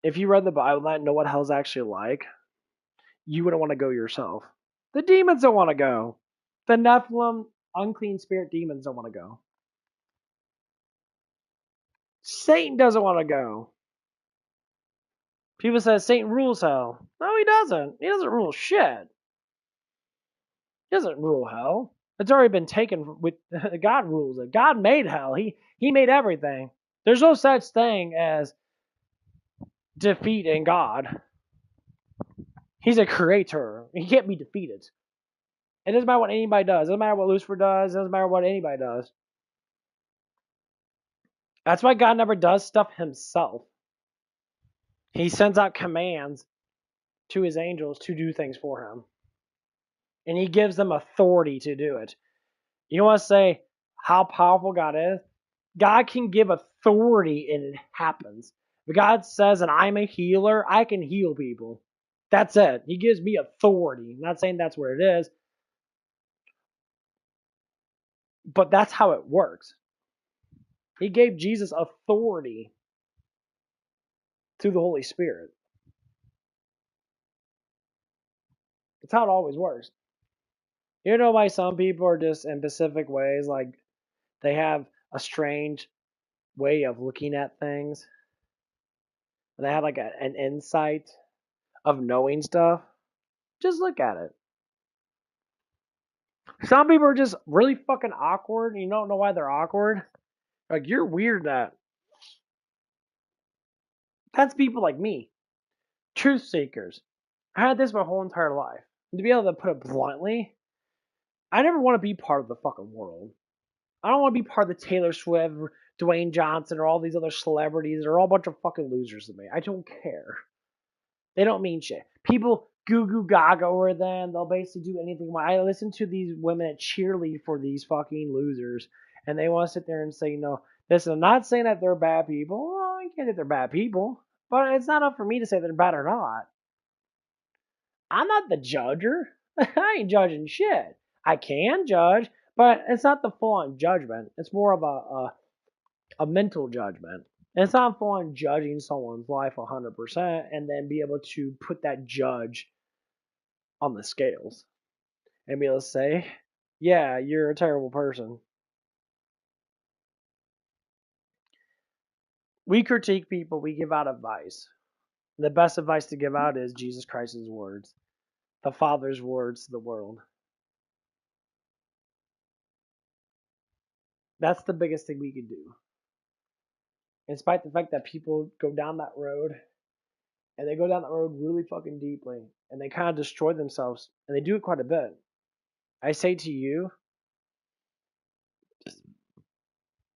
If you read the Bible and know what hell's actually like, you wouldn't want to go yourself. The demons don't want to go. The Nephilim, unclean spirit demons don't want to go. Satan doesn't want to go. People say Satan rules hell. No, he doesn't. He doesn't rule shit. He doesn't rule hell. It's already been taken with God rules it. God made hell. He made everything. There's no such thing as defeat in God. He's a creator. He can't be defeated. It doesn't matter what anybody does. It doesn't matter what Lucifer does. It doesn't matter what anybody does. That's why God never does stuff himself. He sends out commands to his angels to do things for him. And he gives them authority to do it. You want to say how powerful God is? God can give authority and it happens. If God says, and I'm a healer, I can heal people. That's it. He gives me authority. I'm not saying that's where it is, but that's how it works. He gave Jesus authority through the Holy Spirit. That's how it always works. You know why some people are just in specific ways, like they have a strange way of looking at things. They have like an insight of knowing stuff. Just look at it. Some people are just really fucking awkward. And you don't know why they're awkward. Like, you're weird that. That's people like me. Truth seekers. I had this my whole entire life. And to be able to put it bluntly, I never want to be part of the fucking world. I don't want to be part of the Taylor Swift, Dwayne Johnson, or all these other celebrities. They're all a bunch of fucking losers to me. I don't care. They don't mean shit. People goo goo gaga over them. They'll basically do anything. I listen to these women that cheerlead for these fucking losers, and they want to sit there and say, listen, I'm not saying that they're bad people. Well, I can't say they're bad people, but it's not up for me to say they're bad or not. I'm not the judger. I ain't judging shit. I can judge, but it's not the full-on judgment. It's more of a mental judgment. It's not full on judging someone's life 100% and then be able to put that judge on the scales and be able to say, yeah, you're a terrible person. We critique people, we give out advice. The best advice to give out is Jesus Christ's words, the Father's words to the world. That's the biggest thing we can do. In spite of the fact that people go down that road, and they go down that road really fucking deeply, and they kind of destroy themselves, and they do it quite a bit. I say to you,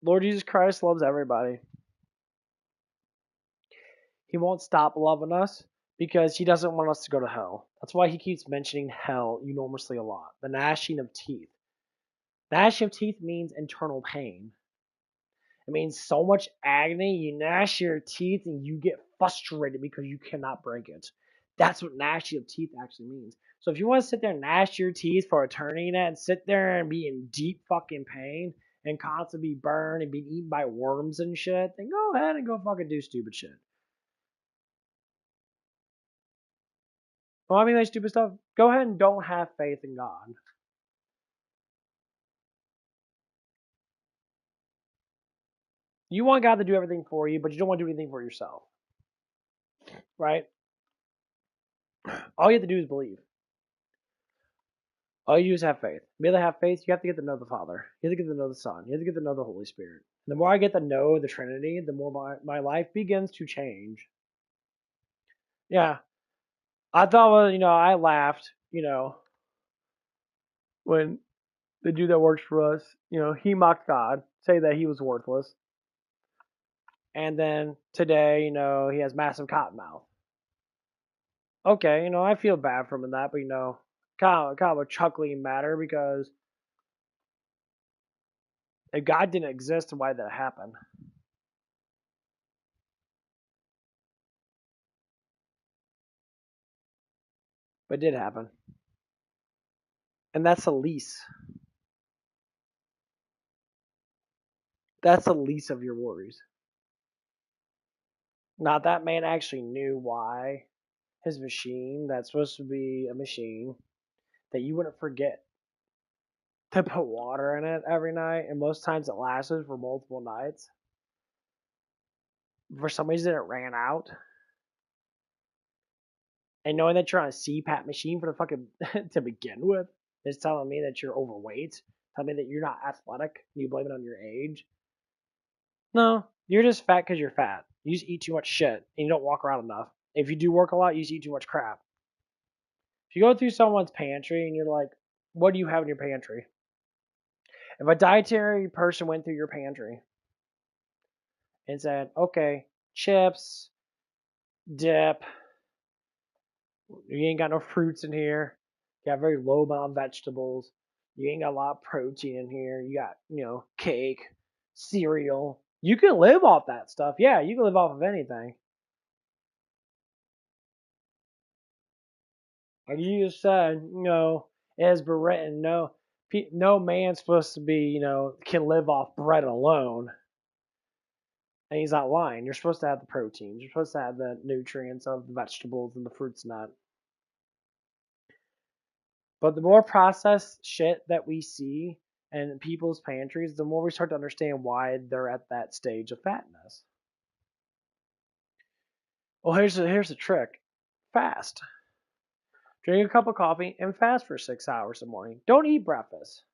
Lord Jesus Christ loves everybody. He won't stop loving us because he doesn't want us to go to hell. That's why he keeps mentioning hell enormously a lot. The gnashing of teeth. Gnashing of teeth means internal pain. It means so much agony. You gnash your teeth and you get frustrated because you cannot break it. That's what gnashing of teeth actually means. So if you want to sit there and gnash your teeth for eternity and sit there and be in deep fucking pain and constantly be burned and being eaten by worms and shit, then go ahead and go fucking do stupid shit. Well, I mean, that stupid stuff. Go ahead and don't have faith in God. You want God to do everything for you, but you don't want to do anything for yourself. Right? All you have to do is believe. All you do is have faith. To be able to have faith, you have to get to know the Father. You have to get to know the Son. You have to get to know the Holy Spirit. And the more I get to know the Trinity, the more my life begins to change. Yeah. I thought, I laughed, when the dude that works for us, he mocked God, say that he was worthless. And then today, he has massive cotton mouth. Okay, I feel bad for him in that, but kind of a chuckling matter because if God didn't exist, why did that happen? But it did happen. And that's the least. That's the least of your worries. Not that man actually knew why his machine, that's supposed to be a machine that you wouldn't forget to put water in it every night, and most times it lasted for multiple nights. For some reason, it ran out. And knowing that you're on a CPAP machine for the fucking to begin with is telling me that you're overweight, telling me that you're not athletic, and you blame it on your age. No, you're just fat because you're fat. You just eat too much shit and you don't walk around enough. If you do work a lot, you just eat too much crap. If you go through someone's pantry and you're like, what do you have in your pantry? If a dietary person went through your pantry and said, okay, chips, dip, you ain't got no fruits in here, you got very low amount of vegetables, you ain't got a lot of protein in here, you got, cake, cereal. You can live off that stuff. Yeah, you can live off of anything. Like you just said, it has been written, no man's supposed to be, can live off bread alone. And he's not lying. You're supposed to have the proteins. You're supposed to have the nutrients of the vegetables and the fruits and that. But the more processed shit that we see in people's pantries, the more we start to understand why they're at that stage of fatness. Well, here's the trick. Fast. Drink a cup of coffee and fast for 6 hours in the morning. Don't eat breakfast.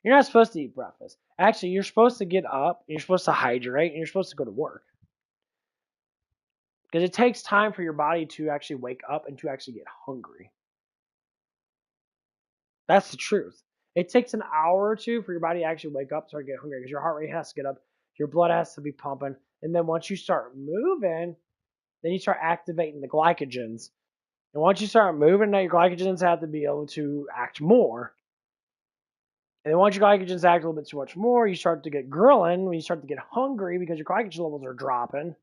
You're not supposed to eat breakfast. Actually, you're supposed to get up, you're supposed to hydrate, and you're supposed to go to work. Because it takes time for your body to actually wake up and to actually get hungry. That's the truth. It takes an hour or two for your body to actually wake up, start to get hungry, because your heart rate has to get up, your blood has to be pumping, and then once you start moving, then you start activating the glycogens. And once you start moving, now your glycogens have to be able to act more. And then once your glycogens act a little bit too much more, you start to get grilling, when you start to get hungry because your glycogen levels are dropping.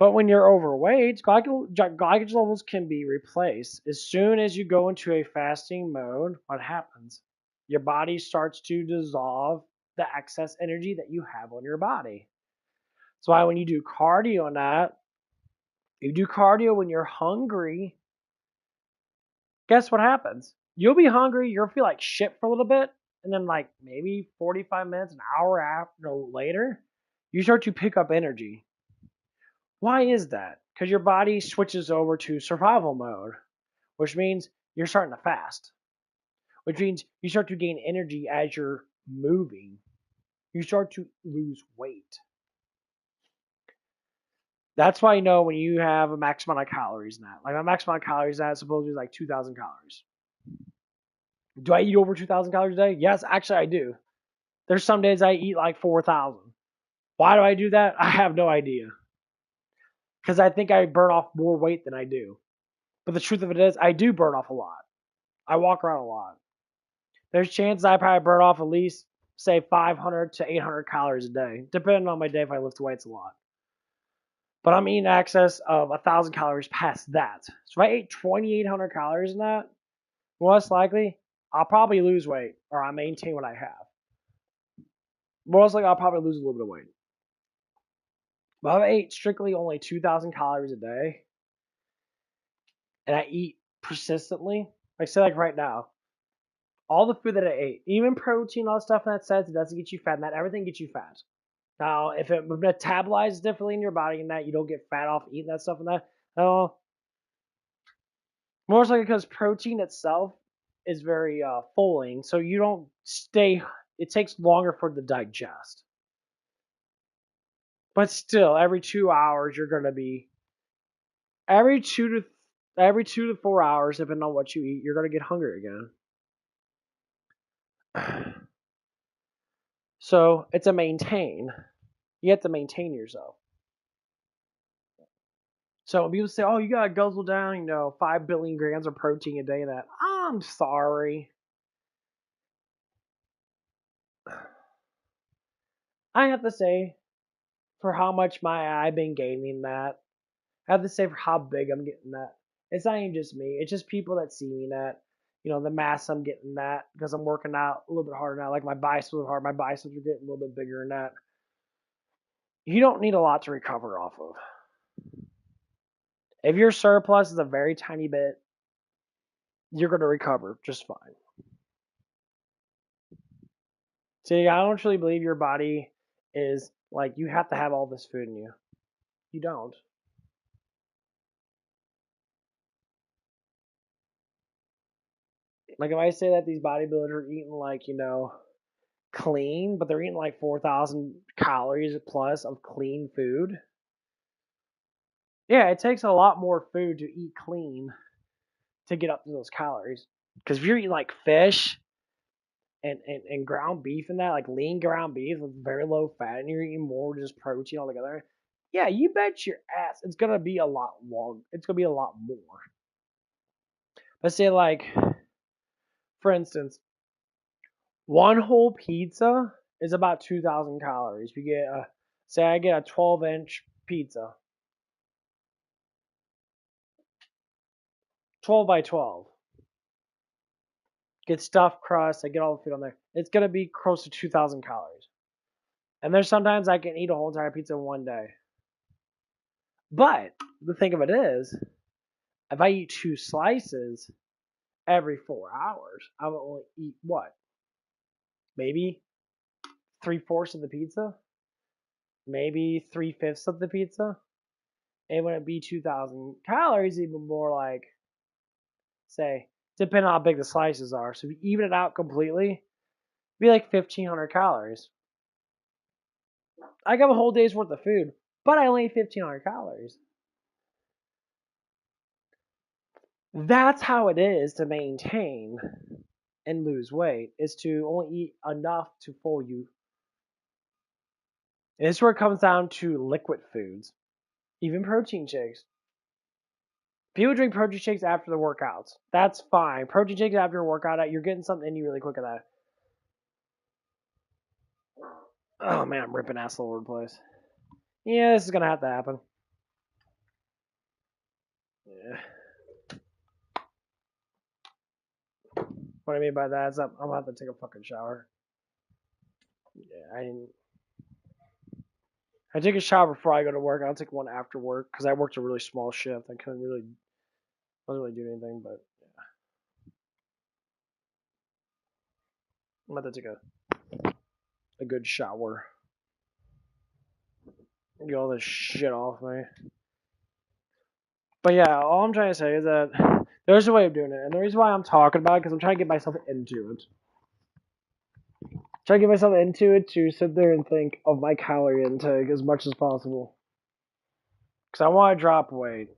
But when you're overweight, glycogen levels can be replaced. As soon as you go into a fasting mode, what happens? Your body starts to dissolve the excess energy that you have on your body. That's why when you do cardio on that, you do cardio when you're hungry, guess what happens? You'll be hungry, you'll feel like shit for a little bit, and then like maybe 45 minutes, an hour after later, you start to pick up energy. Why is that? Because your body switches over to survival mode, which means you're starting to fast, which means you start to gain energy as you're moving. You start to lose weight. That's why when you have a max amount of calories in that. Like my max amount of calories is supposedly like 2,000 calories. Do I eat over 2,000 calories a day? Yes, actually I do. There's some days I eat like 4,000. Why do I do that? I have no idea. Because I think I burn off more weight than I do. But the truth of it is, I do burn off a lot. I walk around a lot. There's chances I probably burn off at least, say, 500 to 800 calories a day, depending on my day if I lift weights a lot. But I'm eating excess of 1,000 calories past that. So if I ate 2,800 calories in that, most likely, I'll probably lose weight, or I'll maintain what I have. Most likely, I'll probably lose a little bit of weight. But if I ate strictly only 2,000 calories a day, and I eat persistently, like say like right now, all the food that I ate, even protein, all the stuff that says it doesn't get you fat, and that everything gets you fat. Now, if it metabolizes differently in your body and that you don't get fat off eating that stuff and that, more likely because protein itself is very fulling, so you don't stay. It takes longer for it to digest. But still, every 2 hours you're gonna be every 2 to 4 hours, depending on what you eat, you're gonna get hungry again. So it's a maintain. You have to maintain yourself. So when people say, "Oh, you gotta guzzle down, 5 billion grams of protein a day," that I'm sorry. I have to say, for how much I've been gaining that, I have to say for how big I'm getting that, It's not even just me. It's just people that see me in that. The mass I'm getting that because I'm working out a little bit harder now. Like my biceps are hard. My biceps are getting a little bit bigger than that. You don't need a lot to recover off of. If your surplus is a very tiny bit, you're going to recover just fine. See, I don't truly believe your body is like you have to have all this food in you. You don't. Like if I say that these bodybuilders are eating like, clean, but they're eating like 4,000 calories plus of clean food. Yeah, it takes a lot more food to eat clean to get up to those calories. Because if you're eating like fish and ground beef and that, like lean ground beef with very low fat, and you're eating more just protein altogether, yeah, you bet your ass it's gonna be a lot long. It's gonna be a lot more. Let's say like, for instance, one whole pizza is about 2,000 calories. You get say I get a 12-inch pizza, 12 by 12. Get stuffed crust. I get all the food on there. It's gonna be close to 2,000 calories. And there's sometimes I can eat a whole entire pizza in one day. But the thing of it is, if I eat 2 slices every 4 hours, I will only eat what? Maybe 3/4 of the pizza? Maybe 3/5 of the pizza? And when it be 2,000 calories, even more like, say, depending on how big the slices are. So if you even it out completely, it'd be like 1,500 calories. I got a whole day's worth of food, but I only eat 1,500 calories. That's how it is to maintain and lose weight, is to only eat enough to full you. And this is where it comes down to liquid foods, even protein shakes. People drink protein shakes after the workouts. That's fine. Protein shakes after a workout, you're getting something in you really quick at that. Oh man, I'm ripping ass all over the place. Yeah, this is gonna have to happen. Yeah. What I mean by that is I'm gonna have to take a fucking shower. Yeah, I take a shower before I go to work. I'll take one after work because I worked a really small shift. I wasn't really doing anything, but yeah. I'm about to take a good shower. Get all this shit off me. But yeah, all I'm trying to say is that there's a way of doing it, and the reason why I'm talking about it because I'm trying to get myself into it. Try to get myself into it to sit there and think of my calorie intake as much as possible. Because I want to drop weight.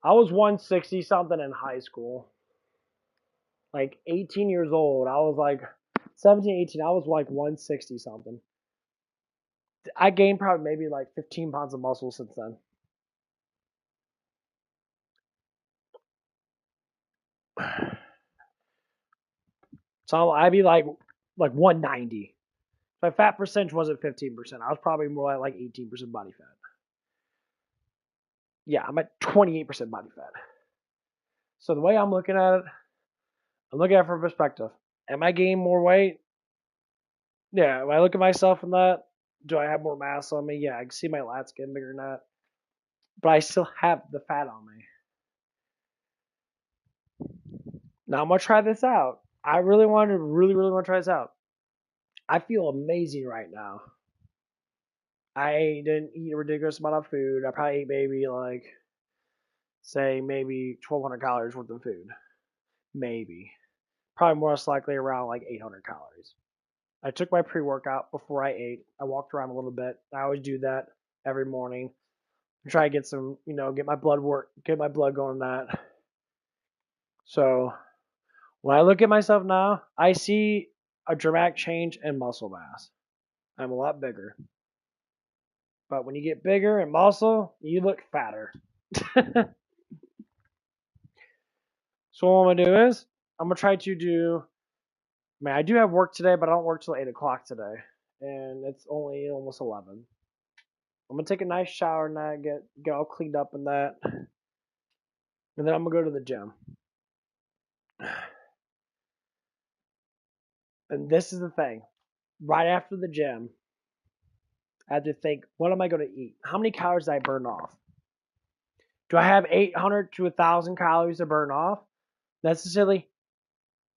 I was 160 something in high school. Like 18 years old. I was like 17, 18. I was like 160 something. I gained probably maybe like 15 pounds of muscle since then. So I'd be like 190. My fat percentage wasn't 15%. I was probably more like 18% body fat. Yeah, I'm at 28% body fat. So the way I'm looking at it, I'm looking at it from perspective. Am I gaining more weight? Yeah. When I look at myself in that, do I have more mass on me? Yeah, I can see my lats getting bigger than that. But I still have the fat on me. Now I'm gonna try this out. I really want to try this out. I feel amazing right now. I didn't eat a ridiculous amount of food. I probably ate maybe like, say, maybe 1,200 calories worth of food. Maybe. Probably most likely around like 800 calories. I took my pre-workout before I ate. I walked around a little bit. I always do that every morning. Try to get some, get my blood going on that. So when I look at myself now, I see a dramatic change in muscle mass. I'm a lot bigger. But when you get bigger in muscle, you look fatter. So what I'm gonna do is I'm gonna try to do. Man, I do have work today, but I don't work till 8 o'clock today, and it's only almost 11. I'm gonna take a nice shower and that, get all cleaned up and that. and then I'm gonna go to the gym. And this is the thing. Right after the gym, I have to think, what am I going to eat? How many calories did I burn off? Do I have 800 to 1,000 calories to burn off? Necessarily?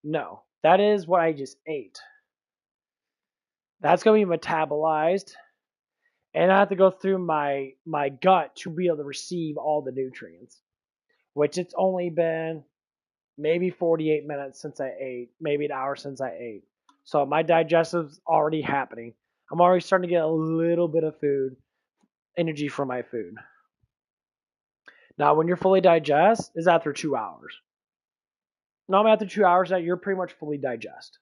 No. That is what I just ate. That's going to be metabolized, and I have to go through my gut to be able to receive all the nutrients, which it's only been maybe 48 minutes since I ate, maybe an hour since I ate. So my digestive's already happening. I'm already starting to get a little bit of food, energy from my food. Now, when you're fully digest, is after 2 hours. Now, after 2 hours, that you're pretty much fully digest,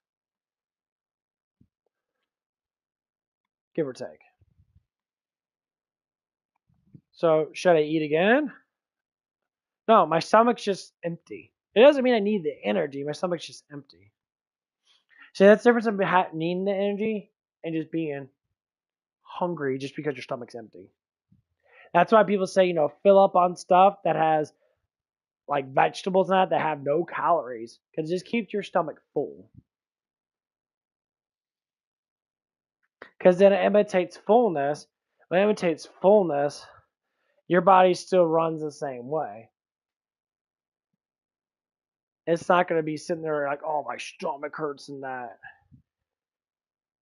give or take. So, should I eat again? No, my stomach's just empty. It doesn't mean I need the energy. My stomach's just empty. See, that's the difference between needing the energy and just being hungry just because your stomach's empty. That's why people say, fill up on stuff that has like vegetables and that have no calories because it just keeps your stomach full. Because then it imitates fullness. When it imitates fullness, your body still runs the same way. It's not going to be sitting there like, oh, my stomach hurts and that.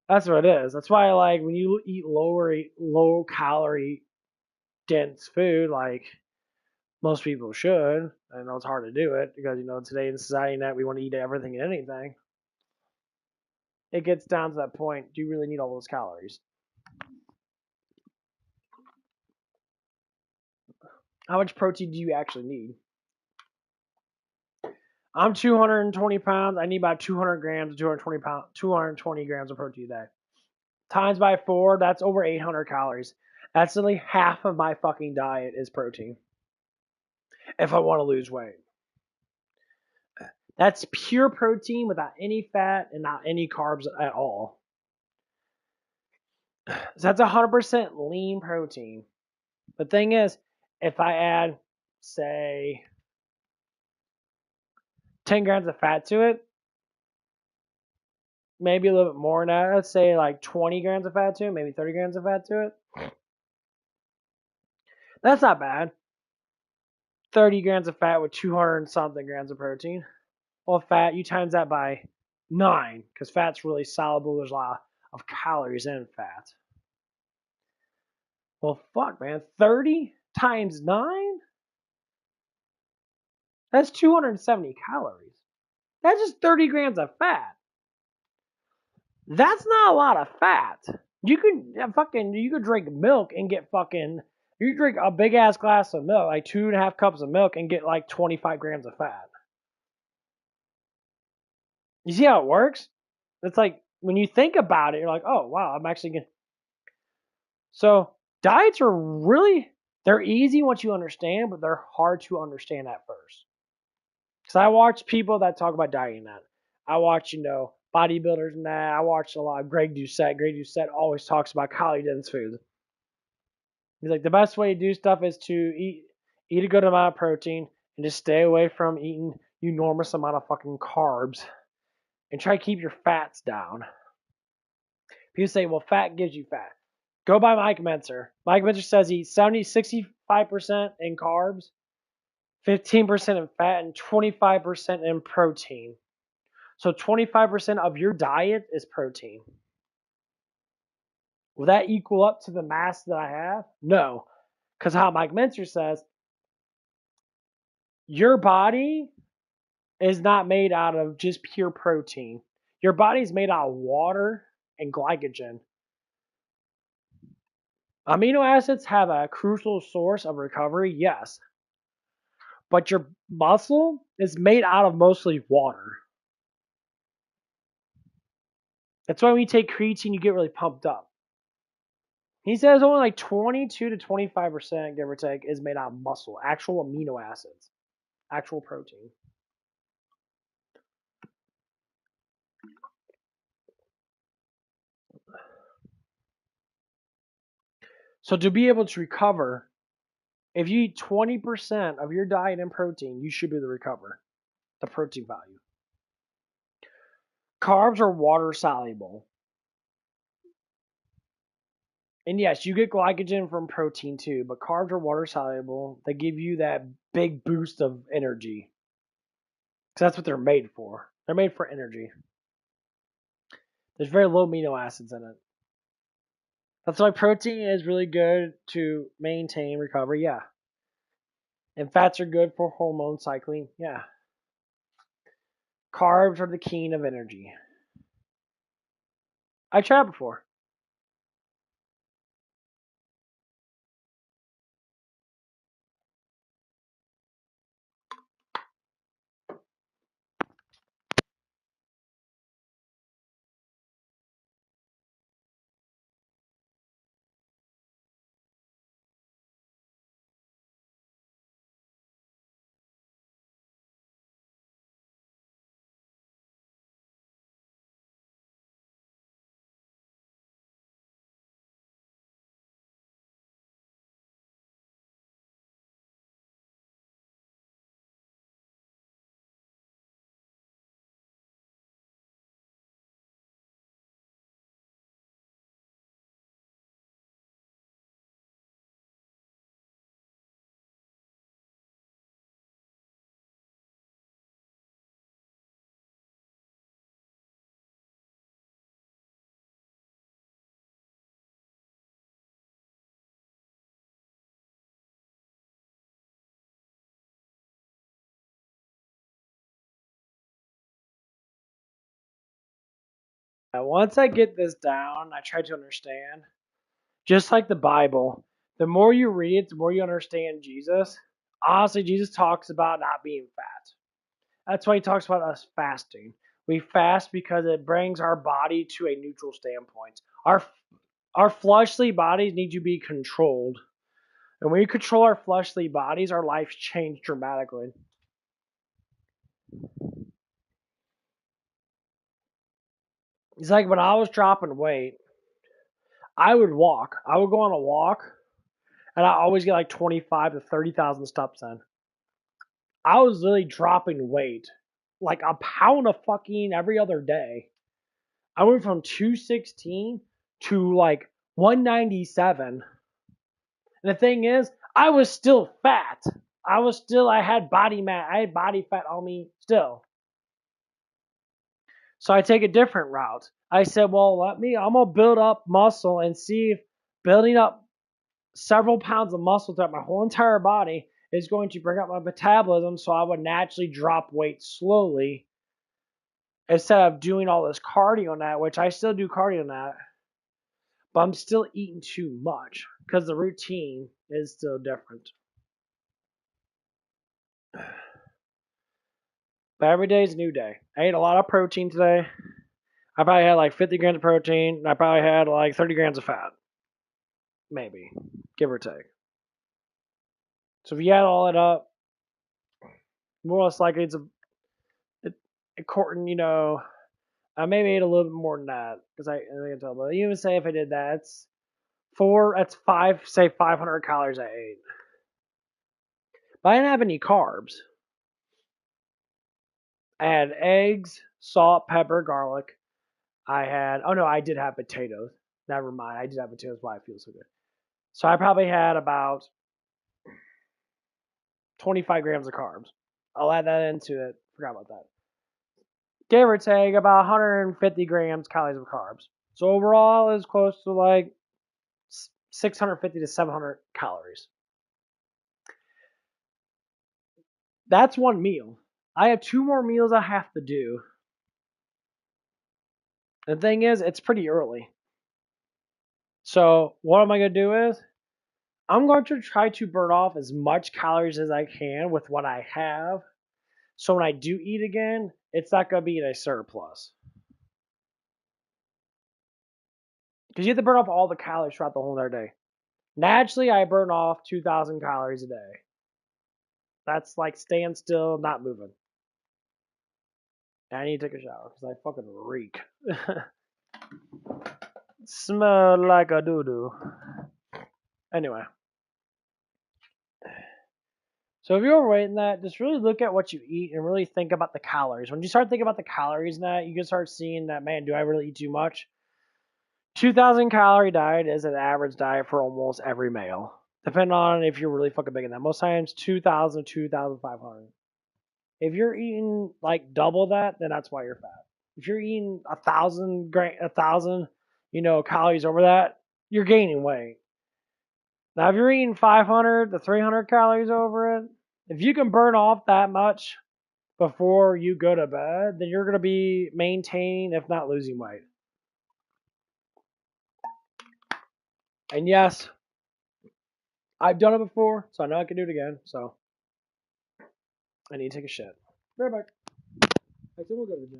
That's what it is. That's why, like, when you eat low calorie dense food, like most people should, I know it's hard to do it because, today in society that we want to eat everything and anything. It gets down to that point. Do you really need all those calories? How much protein do you actually need? I'm 220 pounds. I need about 200 grams, 220 grams of protein a day. Times by 4, that's over 800 calories. That's only half of my fucking diet is protein. If I want to lose weight. That's pure protein without any fat and not any carbs at all. So that's 100% lean protein. The thing is, if I add, say, 10 grams of fat to it, maybe a little bit more than that, let's say like 20 grams of fat to it, maybe 30 grams of fat to it. That's not bad. 30 grams of fat with 200 and something grams of protein. Well, fat, you times that by 9, because fat's really soluble. There's a lot of calories in fat. Well, fuck, man. 30 times 9? That's 270 calories. That's just 30 grams of fat. That's not a lot of fat. You could drink milk and get you drink a big ass glass of milk, like 2.5 cups of milk, and get like 25 grams of fat. You see how it works? It's like when you think about it, you're like, oh wow, I'm actually getting. So diets are they're easy once you understand, but they're hard to understand at first. Because I watch people that talk about dieting that. I watch, bodybuilders and that. I watch a lot of Greg Doucette. Greg Doucette always talks about calorie dense foods. He's like, the best way to do stuff is to eat a good amount of protein and just stay away from eating enormous amount of fucking carbs and try to keep your fats down. People say, well, fat gives you fat. Go by Mike Mentzer. Mike Mentzer says eat 65% in carbs, 15% in fat, and 25% in protein. So 25% of your diet is protein. Will that equal up to the mass that I have? No. Because how Mike Mentzer says, your body is not made out of just pure protein. Your body is made out of water and glycogen. Amino acids have a crucial source of recovery, yes. But your muscle is made out of mostly water. That's why when you take creatine, you get really pumped up. He says only like 22 to 25%, give or take, is made out of muscle, actual amino acids, actual protein. So to be able to recover If you eat 20% of your diet in protein, you should be able to recover the protein value. Carbs are water soluble. And yes, you get glycogen from protein too, but carbs are water soluble. They give you that big boost of energy. Because that's what they're made for. They're made for energy. There's very low amino acids in it. That's why protein is really good to maintain recovery, yeah. And fats are good for hormone cycling, yeah. Carbs are the king of energy. I tried before. Once I get this down, I try to understand. Just like the Bible, the more you read it, the more you understand Jesus. Honestly, Jesus talks about not being fat. That's why he talks about us fasting. We fast because it brings our body to a neutral standpoint. Our fleshly bodies need to be controlled. And when you control our fleshly bodies, our lives change dramatically. It's like when I was dropping weight, I would walk. I would go on a walk, and I always get like 25 to 30,000 steps in. I was literally dropping weight, like a pound of fucking every other day. I went from 216 to like 197. And the thing is, I was still fat. I had body mass. I had body fat on me still. So I take a different route. I said, well, I'm going to build up muscle and see if building up several pounds of muscle throughout my whole entire body is going to bring up my metabolism so I would naturally drop weight slowly instead of doing all this cardio on that, which I still do cardio on that, but I'm still eating too much because the routine is still different. But every day is a new day. I ate a lot of protein today. I probably had like 50 grams of protein, and I probably had like 30 grams of fat. Maybe, give or take. So if you add all that up, more or less likely it's I maybe ate a little bit more than that because I can tell. But even say if I did that, that's 500 calories I ate. But I didn't have any carbs. I had eggs, salt, pepper, garlic. I did have potatoes. Never mind, I did have potatoes. Why I feel so good. So I probably had about 25 grams of carbs. I'll add that into it. Forgot about that. Give or take about 150 grams calories of carbs. So overall, it's close to like 650 to 700 calories. That's one meal. I have 2 more meals I have to do. The thing is, it's pretty early. So what am I going to do is, I'm going to try to burn off as much calories as I can with what I have. So when I do eat again, it's not going to be in a surplus. Because you have to burn off all the calories throughout the whole entire day. Naturally, I burn off 2,000 calories a day. That's like staying still, not moving. And I need to take a shower because I fucking reek. Smell like a doo-doo. Anyway. So if you're overweight in that, just really look at what you eat and really think about the calories. When you start thinking about the calories in that, you can start seeing that, man, do I really eat too much? 2,000 calorie diet is an average diet for almost every male. Depending on if you're really fucking big in that. Most times 2,000, 2,500. If you're eating like double that, then that's why you're fat. If you're eating 1,000, calories over that, you're gaining weight. Now, if you're eating 500 to 300 calories over it, if you can burn off that much before you go to bed, then you're going to be maintaining, if not losing weight. And yes, I've done it before, so I know I can do it again. So I need to take a shit. Be right back. I think we'll go to the gym.